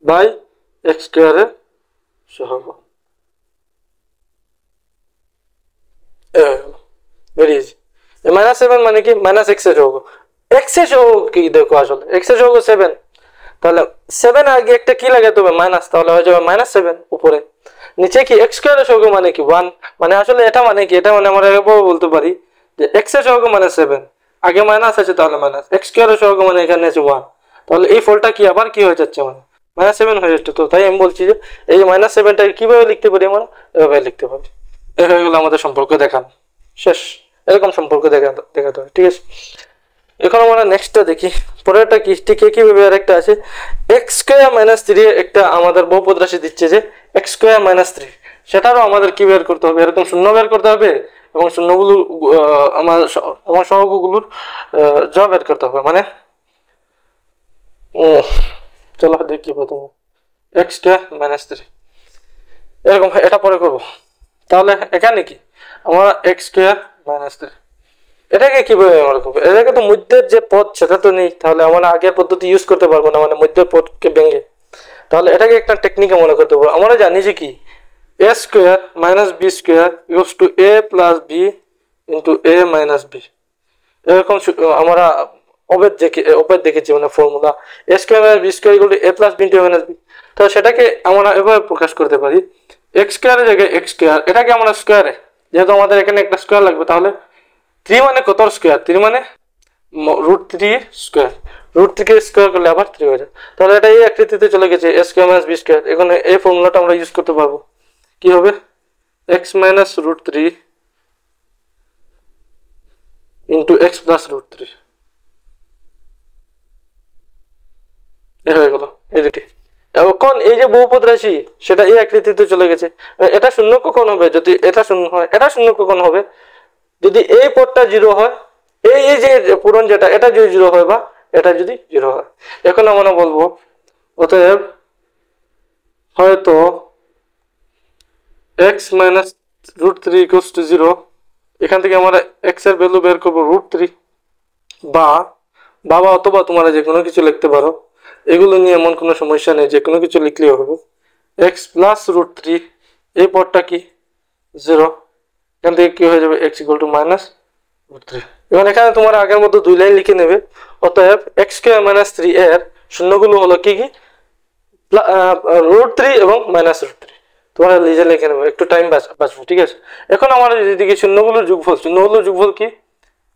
বাই x² এর সহগ। Very easy. -7 মানে কি -x এর সহগ, x এর সহগ কি দেখো, আসলে x এর সহগ 7, তাহলে 7 আগে একটা কি লাগাতে হবে মাইনাস, তাহলে হয়ে যাবে -7 উপরে। নিচে কি x স্কয়ারের সহগ মানে কি 1, মানে আসলে এটা মানে কি, এটা মানে আমরা এভাবে বলতে পারি যে x এর সহগ মানে 7, আগে মাইনাস আছে তাহলে মাইনাস, x স্কয়ারের সহগ মানে এখানে আছে 1, তাহলে এই ফলটা কি আবার কি হয়ে যাচ্ছে মানে -7 হয়ে যাচ্ছে। তো তাই আমি বলছি যে এই -7টাকে কিভাবে লিখতে পারি আমরা, এভাবে লিখতে পারি। এই হয়ে গেল আমাদের সম্পর্ক দেখানো শেষ, এরকম সম্পর্ক দেখাতে হয়, ঠিক আছে। এখন আমরা নেক্সটটা দেখি, পরেরটা কি ঠিক কিভাবে আরেকটা আছে x² - 3 একটা আমাদের বহুপদ রাশি দিচ্ছে যে x² - 3, সেটারও আমাদের কি বের করতে হবে, এরকম শূন্য বের করতে হবে এবং শূন্যগুলো আমার সহগগুলোর জব বের করতে হবে, মানে চলো দেখি প্রথমে x² - 3 এরকম, এটা পরে করব। তাহলে এখানে কি আমরা x² - 3 এটাকে কিভাবে আমরা করবো, এটাকে তো মধ্যের যে পদ সেটা তো নেই, তাহলে আমরা আগের পদ্ধতি ইউজ করতে পারবো না, মানে মধ্যের পদকে ভেঙে। তাহলে এটাকে একটা টেকনিকে মনে করতে পারবো, আমরা জানি যে কি a² - b² = a + b * a - b, এরকম আমরা অবেদ দেখেছি, মানে formula a² - b² = a + b * a - b। তো সেটাকে আমরা এভাবে প্রকাশ করতে পারি x² এর জায়গায় x², এটাকে আমরা স্কয়ারে, যেহেতু আমাদের এখানে একটা স্কয়ার লাগবে, তাহলে 3 মানে কত স্কয়ার, 3 মানে √3 স্কয়ার, √3 স্কয়ার করলে আবার 3 হয়ে যায়। তাহলে এটা এই আকৃতিতে চলে গেছে a² - b²। এখানে এই ফর্মুলাটা আমরা ইউজ করতে পারবো, কি হবে x - √3 * x + √3, এ হয়ে গেল এই দুটি। এখন এই যে বহুপদ রাশি সেটা এই আকৃতিতে চলে গেছে, এটা শূন্য কখন হবে, যদি এটা শূন্য হয়, এটা শূন্য কখন হবে, যদি এই পদটা 0 হয়, এই এই যে পূরণ যেটা, এটা যদি 0 হয় বা এটা যদি 0 হয়। এখন আমরা বলবো অতএব হয়তো x - √3 = 0, এখান থেকে আমরা x এর ভ্যালু বের করবো √3, বা অথবা তোমরা যে কোনো কিছু লিখতে পারো, এগুলো নিয়ে এমন কোনো সমস্যা নেই, যে কোনো কিছু লিখলেই হবে। x + √3, এই পদটা কি 0, এখান থেকে কি হয়ে যাবে x = -√3। এবং এখানে তোমার আগের মতো 2 লাইন লিখে নেবে, অতএব x² - 3 এর শূন্যগুলো হলো কি কি √3 এবং -√3, তোমরা নিজে লিখে নেবে, একটু টাইম বাঁচবে, ঠিক আছে। এখন আমরা যদি দেখি শূন্যগুলোর যোগফল কি,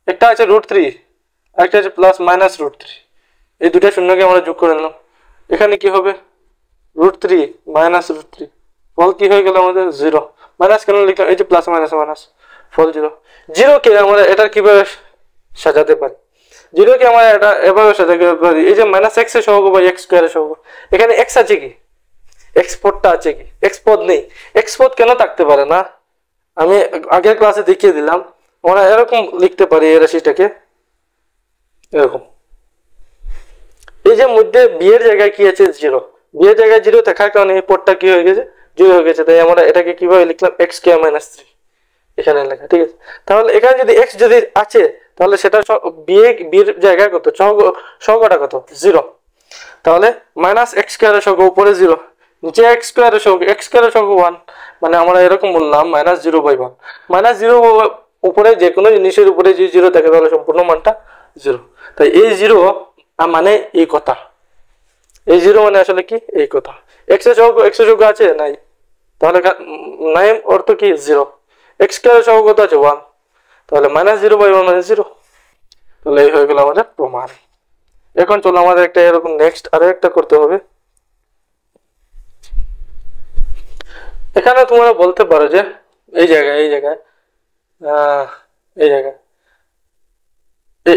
একটা আছে √3, একটা আছে +-√3, এই দুটো শূন্যকে আমরা যোগ করে নিলাম, এখানে কি হবে √3 -√3, ফল কি হয়ে গেল আমাদের 0, মাইনাস কেন লিখলাম, এই যে প্লাস মাইনাস ফল 0। 0 কে আমরা এটা কিভাবে সাজাতে পারি, 0 কে আমরা এটা এভাবে সাজাতে পারি, এই যে -x এর সহগ বা x² এর সহগ, এখানে x আছে কি, x পদটা আছে কি, x পদ নেই, x পদ কেন থাকতে পারে না, আমি আগের ক্লাসে দেখিয়ে দিলাম। আমরা এরকম লিখতে পারি এই রাশিটাকে এরকম, এই যে মধ্যে b এর জায়গায় কি আছে 0, b এর জায়গায় 0 থাকার কারণে এই পদটা কি হয়ে গেছে 0 হয়ে গেছে, তাই আমরা এটাকে কিভাবে লিখলাম x² - 3 এখানে লেখা, ঠিক আছে। তাহলে এখানে যদি x যদি আছে, তাহলে সেটা b এর জায়গায় কত সহগটা কত 0, তাহলে -x² এর সহগ উপরে 0, নিচে x² এর সহগ 1, মানে আমরা এরকম বললাম -0/1, -0 উপরে যে কোনো জিনিসের উপরে যে 0 থাকে তাহলে সম্পূর্ণ মানটা 0, তাই এই 0 মানে এই কথা, এই 0 মানে আসলে কি এই কথা, x এর সহগ আছে নাই, তাহলে নাই অর্থ কি 0, x² এর সহগ কত আছে 1, তাহলে -0/1 মানে 0, তাহলে এই হয়ে গেল আমাদের প্রমাণ। এখন চলো আমাদের একটা এরকম নেক্সট আরো একটা করতে হবে। এখানে তোমরা বলতে পারো যে এই জায়গায়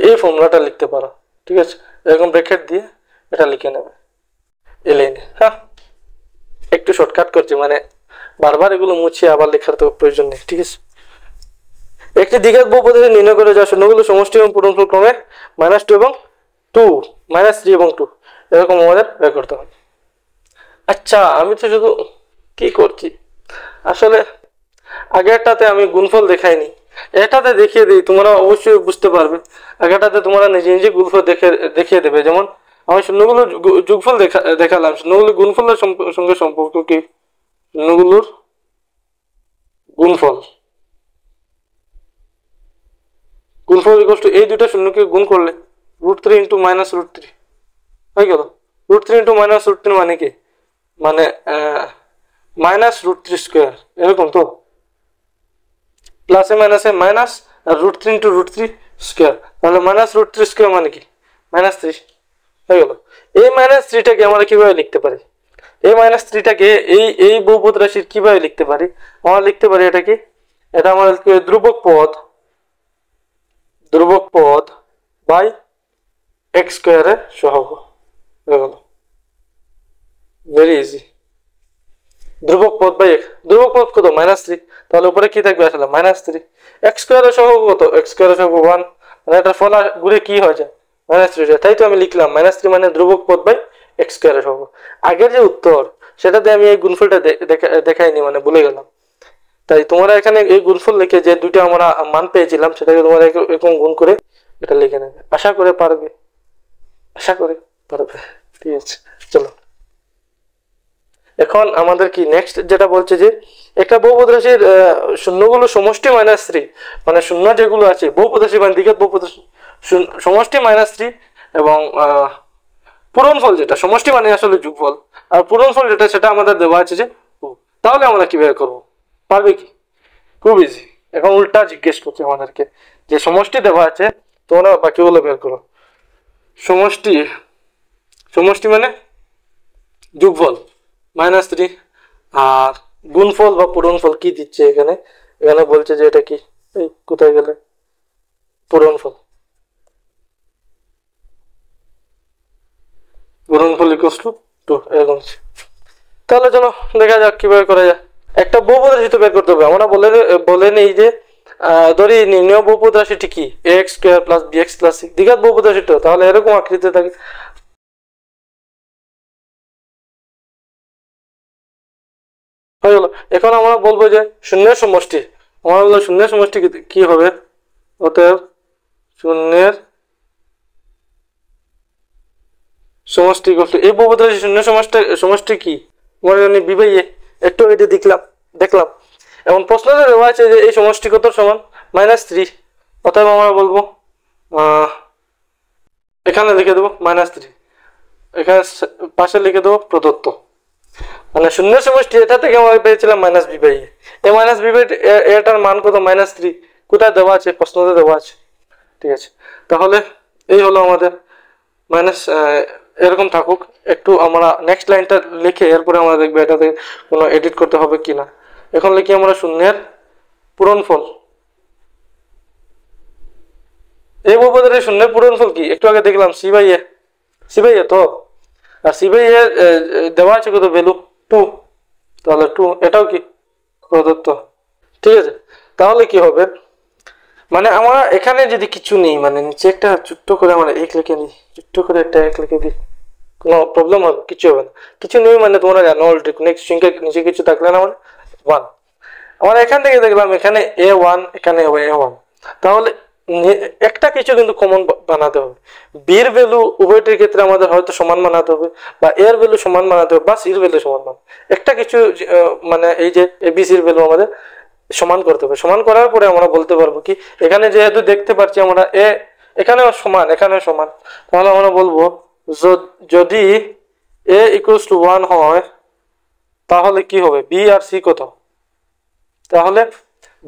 এই ফর্মুলাটা লিখতে পারো, ঠিক আছে, এরকম ব্র্যাকেট দিয়ে এটা লিখে নেবে এই লাইনে। হ্যাঁ, একটু শর্টকাট করছি, মানে বারবার এগুলো মুছে আবার লেখার তো প্রয়োজন নেই, ঠিক আছে। একটি দ্বিঘাত বহুপদী নির্ণয় করে যা শূন্যগুলো সমষ্টি এবং পূরণফল ক্রমে -2 এবং 2, -3 এবং 2 এরকম আমাদের বের করতে হবে। আচ্ছা, আমি তো শুধু কি করছি, আসলে আগেরটাতে আমি গুণফল দেখাইনি, এটাতে দেখিয়ে দিই, তোমরা অবশ্যই বুঝতে পারবে। আগেরটাতে তোমরা নিজে নিজে গুণফল দেখিয়ে দেবে, যেমন আমি শূন্যগুলোর যোগফল দেখালাম, শূন্যগুলোর গুণফলের সঙ্গে সম্পর্ক কি, শূন্যগুলোর গুণফল গুণফল ইকুয়াল টু এই দুইটা শূন্যকে গুণ করলে √3 ইন্টু মাইনাস √3 হয়ে গেল। √3 ইন্টু মাইনাস √3 মানে কি, মানে মাইনাস √3 স্কোয়ার, এরকম তো, প্লাসে মাইনাসে মাইনাস আর √3 ইন্টু √3 স্কোয়ার, তাহলে মাইনাস √3 স্কোয়ার মানে কি -3 হয়ে গেল। এই -3টাকে আমরা কিভাবে লিখতে পারি, এই -3টাকে এই বহুপদ রাশির কিভাবে লিখতে পারি, আমরা লিখতে পারি এটা কি, এটা আমাদের ধ্রুবক পদ বাই x স্কয়ারের সহগ হয়ে গেল, ভেরি ইজি। ধ্রুবক পদ বাই x, ধ্রুবক পদ কত -3, তাহলে উপরে কি থাকবে আসলে -3, x স্কয়ারের সহগ কত, x স্কয়ারের সহগ 1, মানে এটা ফল ঘুরে কি হয়ে যায় -3, তাই তো আমি লিখলাম -3 মানে ধ্রুবক পদ বাই x স্কয়ারের সহগ। আগের যে উত্তর সেটাতে আমি এই গুণফলটা দেখাইনি, মানে ভুলে গেলাম, তাই তোমরা এখানে এই গুণফল লিখে যে দুটো আমরা মান পেয়েছিলাম সেটাকে তোমরা এরকম গুণ করে এটা লিখে নেবে, আশা করে পারবে, ঠিক আছে। চলো এখন আমাদের কি নেক্সট যেটা বলছে যে একটা বহুপদ রাশির শূন্যগুলো সমষ্টি -3, মানে শূন্য যেগুলো আছে বহুপদ রাশি মানে দ্বিঘাত বহুপদ রাশি সমষ্টি -3 এবং পূরণফল যেটা সমষ্টি মানে আসলে যোগফল, আর পূরণফল যেটা সেটা আমাদের দেওয়া আছে যে 2, তাহলে আমরা কিভাবে করব, পারবে কি, খুব ইজি। এখন উল্টা জিজ্ঞেস করছে আমাদেরকে যে সমষ্টি দেওয়া আছে, তোমরা বাকিগুলো বের করো। সমষ্টি মানে যোগফল -3, আর গুণফল বা পূরণফল কি দিচ্ছে এখানে, এখানে বলছে যে এটা কি, এই কোথায় গেলে পূরণফল ইকুয়ালস টু 2 এরকম। তাহলে চলো দেখা যাক কিভাবে করা যায়। একটা বহুপদ রাশি তো বের করতে হবে, আমরা বলে নেই যে ধরি নির্ণয় বহুপদ রাশিটি কি ax square plus bx plus c, দ্বিঘাত বহুপদ রাশিটা তাহলে এরকম আকৃতিতে থাকে। হয়ে গেল। এখন আমরা বলবো যে শূন্যের সমষ্টি, আমরা বলবো শূন্যের সমষ্টি কি হবে, অতএব শূন্যের সমষ্টি ইকুয়াল টু এই বহুপদ রাশি শূন্য সমষ্টি কি, আমরা জানি b বাই a, একটু এটা দেখলাম। এবং প্রশ্নতে দেওয়া আছে যে এই সমষ্টি কত সমান -3, অতএব আমরা বলবো এখানে লিখে দেবো -3, এখানে পাশে লিখে দেবো প্রদত্ত, মানে শূন্য সমষ্টি এটা থেকে আমরা পেয়েছিলাম -b বাই a, এই -b বাই এটার মান কত -3, কোথায় দেওয়া আছে, প্রশ্নতে দেওয়া আছে, ঠিক আছে। তাহলে এই হলো আমাদের মাইনাস, এরকম থাকুক। একটু আমরা নেক্সট লাইনটা লিখে এরপরে আমরা দেখবো এটাতে কোনো এডিট করতে হবে কিনা। এখন লিখি আমরা শূন্যের পূরণফল, এই বহুপদের শূন্যের পূরণফল কি, একটু আগে দেখলাম c বাই a তো, আর c বাই a দেওয়া আছে কত ভ্যালু 2, তাহলে 2 এটাও কি প্রদত্ত, ঠিক আছে। তাহলে কি হবে, মানে আমরা এখানে যদি কিছু নেই, মানে নিচে একটা ছোট্ট করে আমরা 1 লিখে নিই, ছোট্ট করে একটা 1 লিখে দিই, কোনো প্রবলেম হবে, কিছু হবে না। কিছু নেই মানে তোমরা জানো অলরেডি নেক্সট সংখ্যা নিচে কিছু থাকলে না, মানে 1, আমরা এখান থেকে দেখলাম এখানে a1 এখানে a1, তাহলে একটা কিছু কিন্তু কমন বানাতে হবে, b এর ভ্যালু উভয়টির ক্ষেত্রে আমাদের হয়তো সমান বানাতে হবে, বা a এর ভ্যালু সমান বানাতে হবে, বা c এর ভ্যালু সমান বানাতে হবে, একটা কিছু মানে এই যে abc এর ভ্যালু আমাদের সমান করতে হবে। সমান করার পরে আমরা বলতে পারবো কি, এখানে যেহেতু দেখতে পাচ্ছি আমরা a এখানেও সমান এখানেও সমান, তাহলে আমরা বলবো যদি a ইকুয়ালস টু 1 হয় তাহলে কি হবে, b আর c কত, তাহলে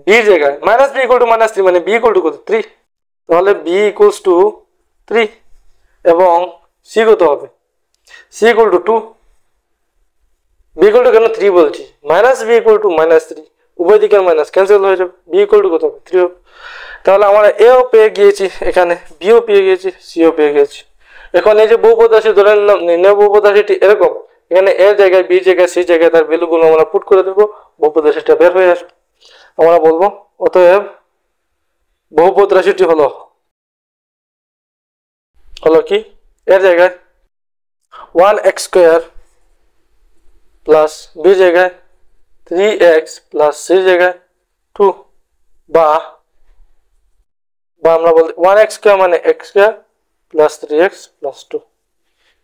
b এর জায়গায় -b ইকুয়াল টু -3 মানে b ইকুয়াল টু কত 3, তাহলে b ইকুয়ালস টু 3 এবং c কত হবে, c equal to 2, b equal to কেন 3 বলছি, -b ইকুয়াল টু -3, উভয় দিকের মাইনাস ক্যান্সেল হয়ে যাবে, b ইকুয়াল টু কত হবে 3 হবে। তাহলে আমরা a ও পেয়ে গিয়েছি, এখানে b ও পেয়ে গিয়েছি, c ও পেয়ে গেছি। এখন এই যে বহুপদ রাশি ধরে নিলাম, নির্ণয় বহুপদ রাশিটি এরকম, এখানে a জায়গায় b জায়গায় c জায়গায় তার ভ্যালুগুলো আমরা পুট করে দেবো, বহুপদ রাশিটা বের হয়ে আসবে। আমরা বলবো অতএব বহুপদ রাশিটি হলো কি, এর জায়গায় 1x স্কয়ার প্লাস b জায়গায় 3x প্লাস c জায়গায় 2, বা আমরা বলতে 1x স্কয়ার মানে x square plus 3x plus 2,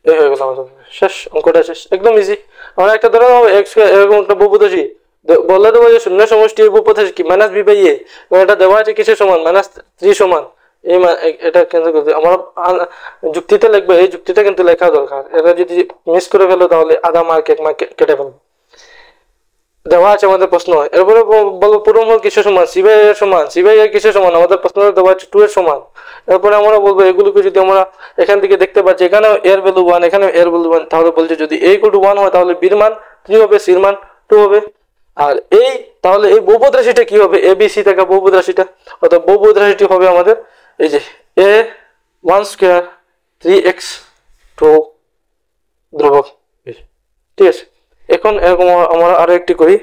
এই হয়ে গেল আমাদের শেষ, অঙ্কটা শেষ, একদম ইজি। আমরা একটা ধরে নেবো x স্কয়ার, এরকম একটা বহুপদ রাশি বলে দেবো যে শূন্য সমষ্টি এই বহুপদ রাশি কি -b বাই a, এবং এটা দেওয়া আছে কিসের সমান -3 সমান, এটা কেন্দ্র করে আমরা যুক্তিতে লিখবো, এই যুক্তিটা কিন্তু লেখা দরকার। এটা যদি মিস করে ফেলো তাহলে আধা মার্ক 1 মার্ক কেটে ফেলবো। দেওয়া আছে আমাদের প্রশ্ন, এরপরে বলবো পূর্ণমূল কিসের সমান, সিবাই এর সমান, সিবাই এর কিসের সমান, আমাদের প্রশ্ন দেওয়া আছে 2 এর সমান। এরপরে আমরা বলবো এগুলোকে যদি আমরা এখান থেকে দেখতে পাচ্ছি এখানে এর ভ্যালু 1, এখানে এর ভ্যালু 1, তাহলে বলছে যদি a = 1 হয় তাহলে b এর মান 3 হবে, c এর মান 2 হবে। আর এই তাহলে এই বহুপদ রাশিটা কি হবে, a b c থেকে বহুপদ রাশিটা, অর্থাৎ বহুপদ রাশিটি হবে আমাদের এই যে a1² 3x 2 ধ্রুবক। ঠিক আছে, এখন এরকম আমরা আরো একটি করি।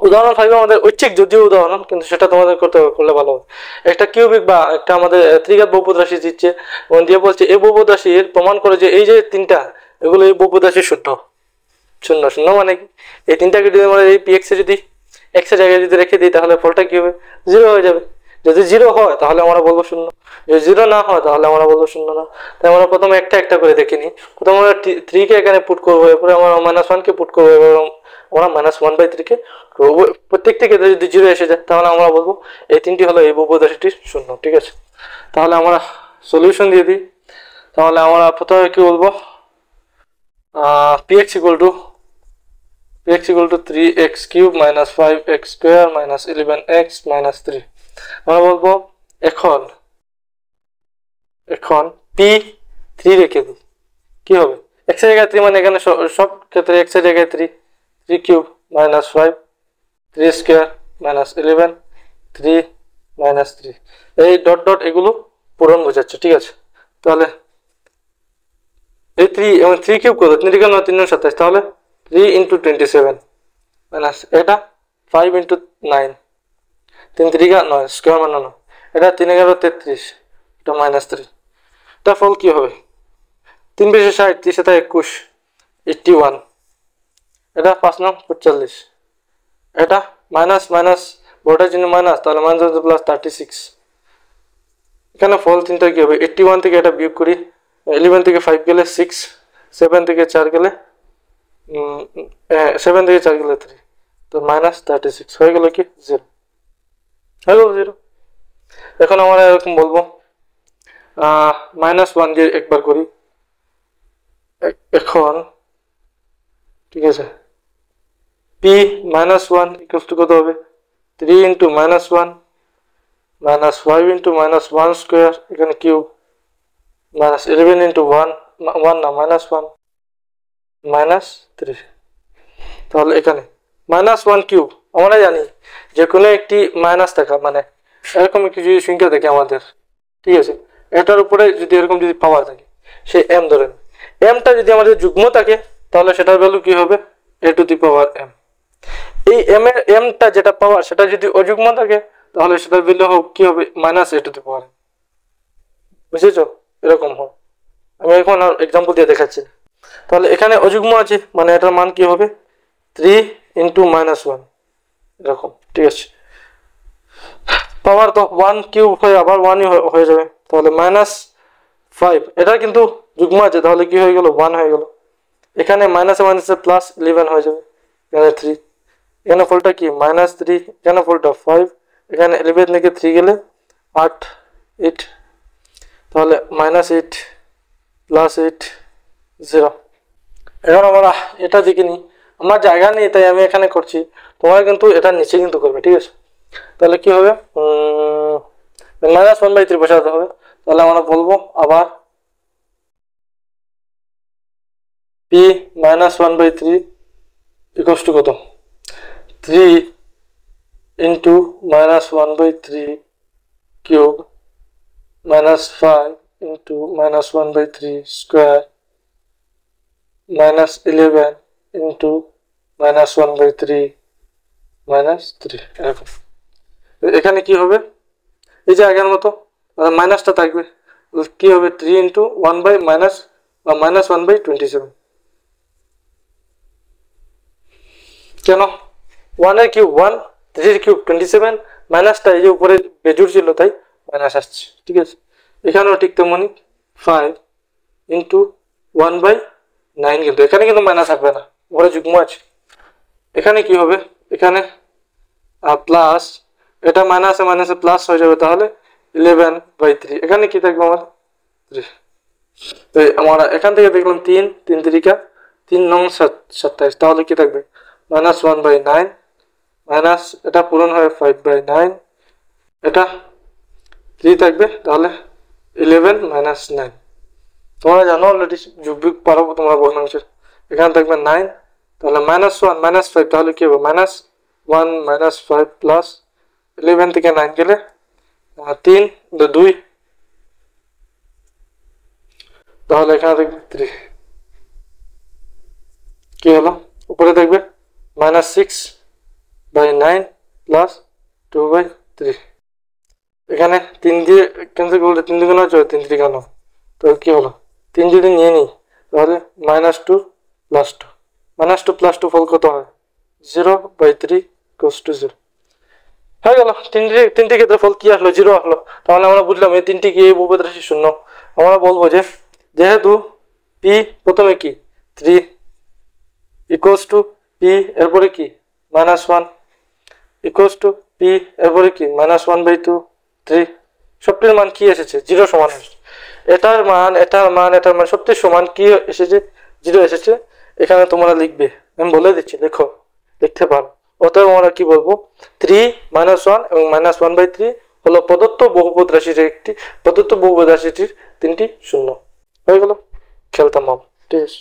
উদাহরণ থাকবে আমাদের ঐচ্ছিক যদিও উদাহরণ, কিন্তু সেটা তোমাদের করলে ভালো হবে। একটা কিউবিক বা একটা আমাদের ত্রিঘাত বহুপদ রাশি দিচ্ছে এবং দিয়ে বলছে এই বহুপদ রাশির প্রমাণ করে যে এই যে তিনটা, এগুলো এই বহুপদ রাশির শূন্য। শূন্য শূন্য মানে কি, এই তিনটাকে যদি আমরা এই px এ যদি x এর জায়গায় যদি রেখে দিই তাহলে ফলটা কি হবে, 0 হয়ে যাবে। যদি 0 হয় তাহলে আমরা বলবো শূন্য, যদি 0 না হয় তাহলে আমরা বলবো শূন্য না। তাই আমরা প্রথমে একটা একটা করে দেখে নিই। প্রথমে আমরা 3 কে এখানে পুট করবো, এরপরে আমরা -1 কে পুট করবো এবং আমরা -1/3 কে প্রত্যেক থেকে যদি 0 এসে যায় তাহলে আমরা বলবো এই তিনটি হলো এই বহুপদ রাশিটির শূন্য। ঠিক আছে, তাহলে আমরা সলিউশন দিয়ে দিই। তাহলে আমরা প্রথমে কি বলবো, px = 3x³ - 5x² - 11x - 3। আমরা বলবো এখন p3 রেখে দিই, কি হবে, x এর জায়গায় 3 মানে এখানে সব ক্ষেত্রে x এর জায়গায় 3, 3³ - 5 3² - 11 3 - 3, এই ডট ডট এগুলো পূরণ বোঝাচ্ছে। ঠিক আছে, তাহলে এই 3 এবং 3³ কত, 3 3 9 3 27, তাহলে 3 × 27 মাইনাস এটা 5 × 9 3 3 9 স্কয়ার মানে 9, এটা 3 11 33, এটা -3। এটা ফল কি হবে, 3 × 60 30 × 21 81, এটা 5 9 45, এটা মাইনাস মাইনাস বড়টার জন্য মাইনাস, তাহলে -36। এখানে ফল তিনটা কি হবে, 81 থেকে এটা বিয়োগ করি, 11 থেকে 5 গেলে 6, 7 থেকে 4 গেলে 7 থেকে 4 গেলে 3, তো -36 হয়ে গেল কি 0, হয়ে গেল 0। এখন আমরা এরকম বলবো -1 দিয়ে একবার করি এখন। ঠিক আছে, p -1 = কত হবে, 3 × -1 - 5 × -1² এখানে কিউব -11 × 1 1 না -1 -3, তাহলে এখানে -1³ আমরা জানি যে কোনো একটি মাইনাস থাকা মানে এরকম একটি যদি সংখ্যা থাকে আমাদের, ঠিক আছে, এটার উপরে যদি এরকম যদি পাওয়ার থাকে, সেই m ধরেন, mটা যদি আমাদের যুগ্ম থাকে তাহলে সেটার ভ্যালু কি হবে, a⁴m। এই mটা যেটা পাওয়ার সেটা যদি অযুগ্ম থাকে তাহলে সেটার ভ্যালু কি হবে, -a⁴m। বুঝেছো, এরকম হয়। আমি এখন আর এক্সাম্পল দিয়ে দেখাচ্ছি। তাহলে এখানে অযুগ্ম আছে মানে এটার মান কি হবে, 3 × -1 এরকম। ঠিক আছে, পাওয়ার তো 1³ হয়ে আবার 1ই হয়ে যাবে, তাহলে -5, এটা কিন্তু যুগ্ম আছে তাহলে কি হয়ে গেল, 1 হয়ে গেল। এখানে মাইনাসে মাইনাসে +11 হয়ে যাবে, এখানে 3, এখানে ফলটা কি -3, এখানে ফলটা 5, এখানে 11 থেকে 3 গেলে 8 8, তাহলে -8 +8 0। এখন আমরা এটা দেখে নিই, আমার জায়গা নেই তাই আমি এখানে করছি, তোমরা কিন্তু এটা নিচে কিন্তু করবে। ঠিক আছে, তাহলে কি হবে, -1/3 বসাতে হবে। তাহলে আমরা বলবো আবার p -1/3 = কত, 3 × -1/3³ -5 × -1/3² -11 × -1/3 -3 এরকম। এখানে কি হবে, এই যে আগের মতো মাইনাসটা থাকবে, কি হবে 3 × 1/-1/27। কেন, 1 এর কিউব 1, 3 এর কিউব 27, মাইনাসটা এই যে উপরে বেজুর ছিল তাই মাইনাস আসছে। ঠিক আছে, এখানেও ঠিক তেমনই 5 × 1/9, কিন্তু এখানে কিন্তু মাইনাস থাকবে না, উপরে যুগ্ম আছে। এখানে কি হবে, এখানে প্লাস, এটা মাইনাসে মাইনাসে প্লাস হয়ে যাবে, তাহলে 11/3 এখানে কি থাকবে আমার 3। তো আমরা এখান থেকে দেখলাম 3 3 3 নং 27, তাহলে কি থাকবে -1/9 মাইনাস এটা পূরণ হয় 5/9, এটা 3 থাকবে, তাহলে 11 - 9। তোমরা জানো অলরেডি যোগ বিয়োগ পারো তোমরা ভগ্নাংশের। এখানে থাকবে 9, তাহলে -1 -5, তাহলে কি হবে -1 -5 প্লাস 11 থেকে 9 গেলে 3 2, তাহলে এখানে থাকবে 3। কি হলো উপরে থাকবে -6/9 প্লাস 2/3। এখানে 3 দিয়ে ক্যান্সেল করলে 3 দুগুণ 4, 3 3 কেন, তো কি হলো 3 যদি নিয়ে নিই তাহলে -2 + 2, -2 + 2 ফল কত হয় 0/3 = 0 হয়ে গেল। তিনটি ক্ষেত্রে ফল কি আসলো 0 আসলো। তাহলে আমরা বুঝলাম এই তিনটি কি বহুপদ রাশি শূন্য। আমরা বলবো যে যেহেতু p প্রথমে কি 3 = p এরপরে কি -1 = p এরপরে কি -1/2 3, সবটির মান কি এসেছে 0 সমান এসেছে। এটার মান সবটির সমান কি এসেছে 0 এসেছে। এখানে তোমরা লিখবে, আমি বলে দিচ্ছি, দেখো লিখতে পারো। অতএব আমরা কি বলবো 3 -1 এবং -1/3 হলো প্রদত্ত বহুপদ রাশিটির তিনটি শূন্য। হয়ে গেল, খেলতাম ঠিক আছে।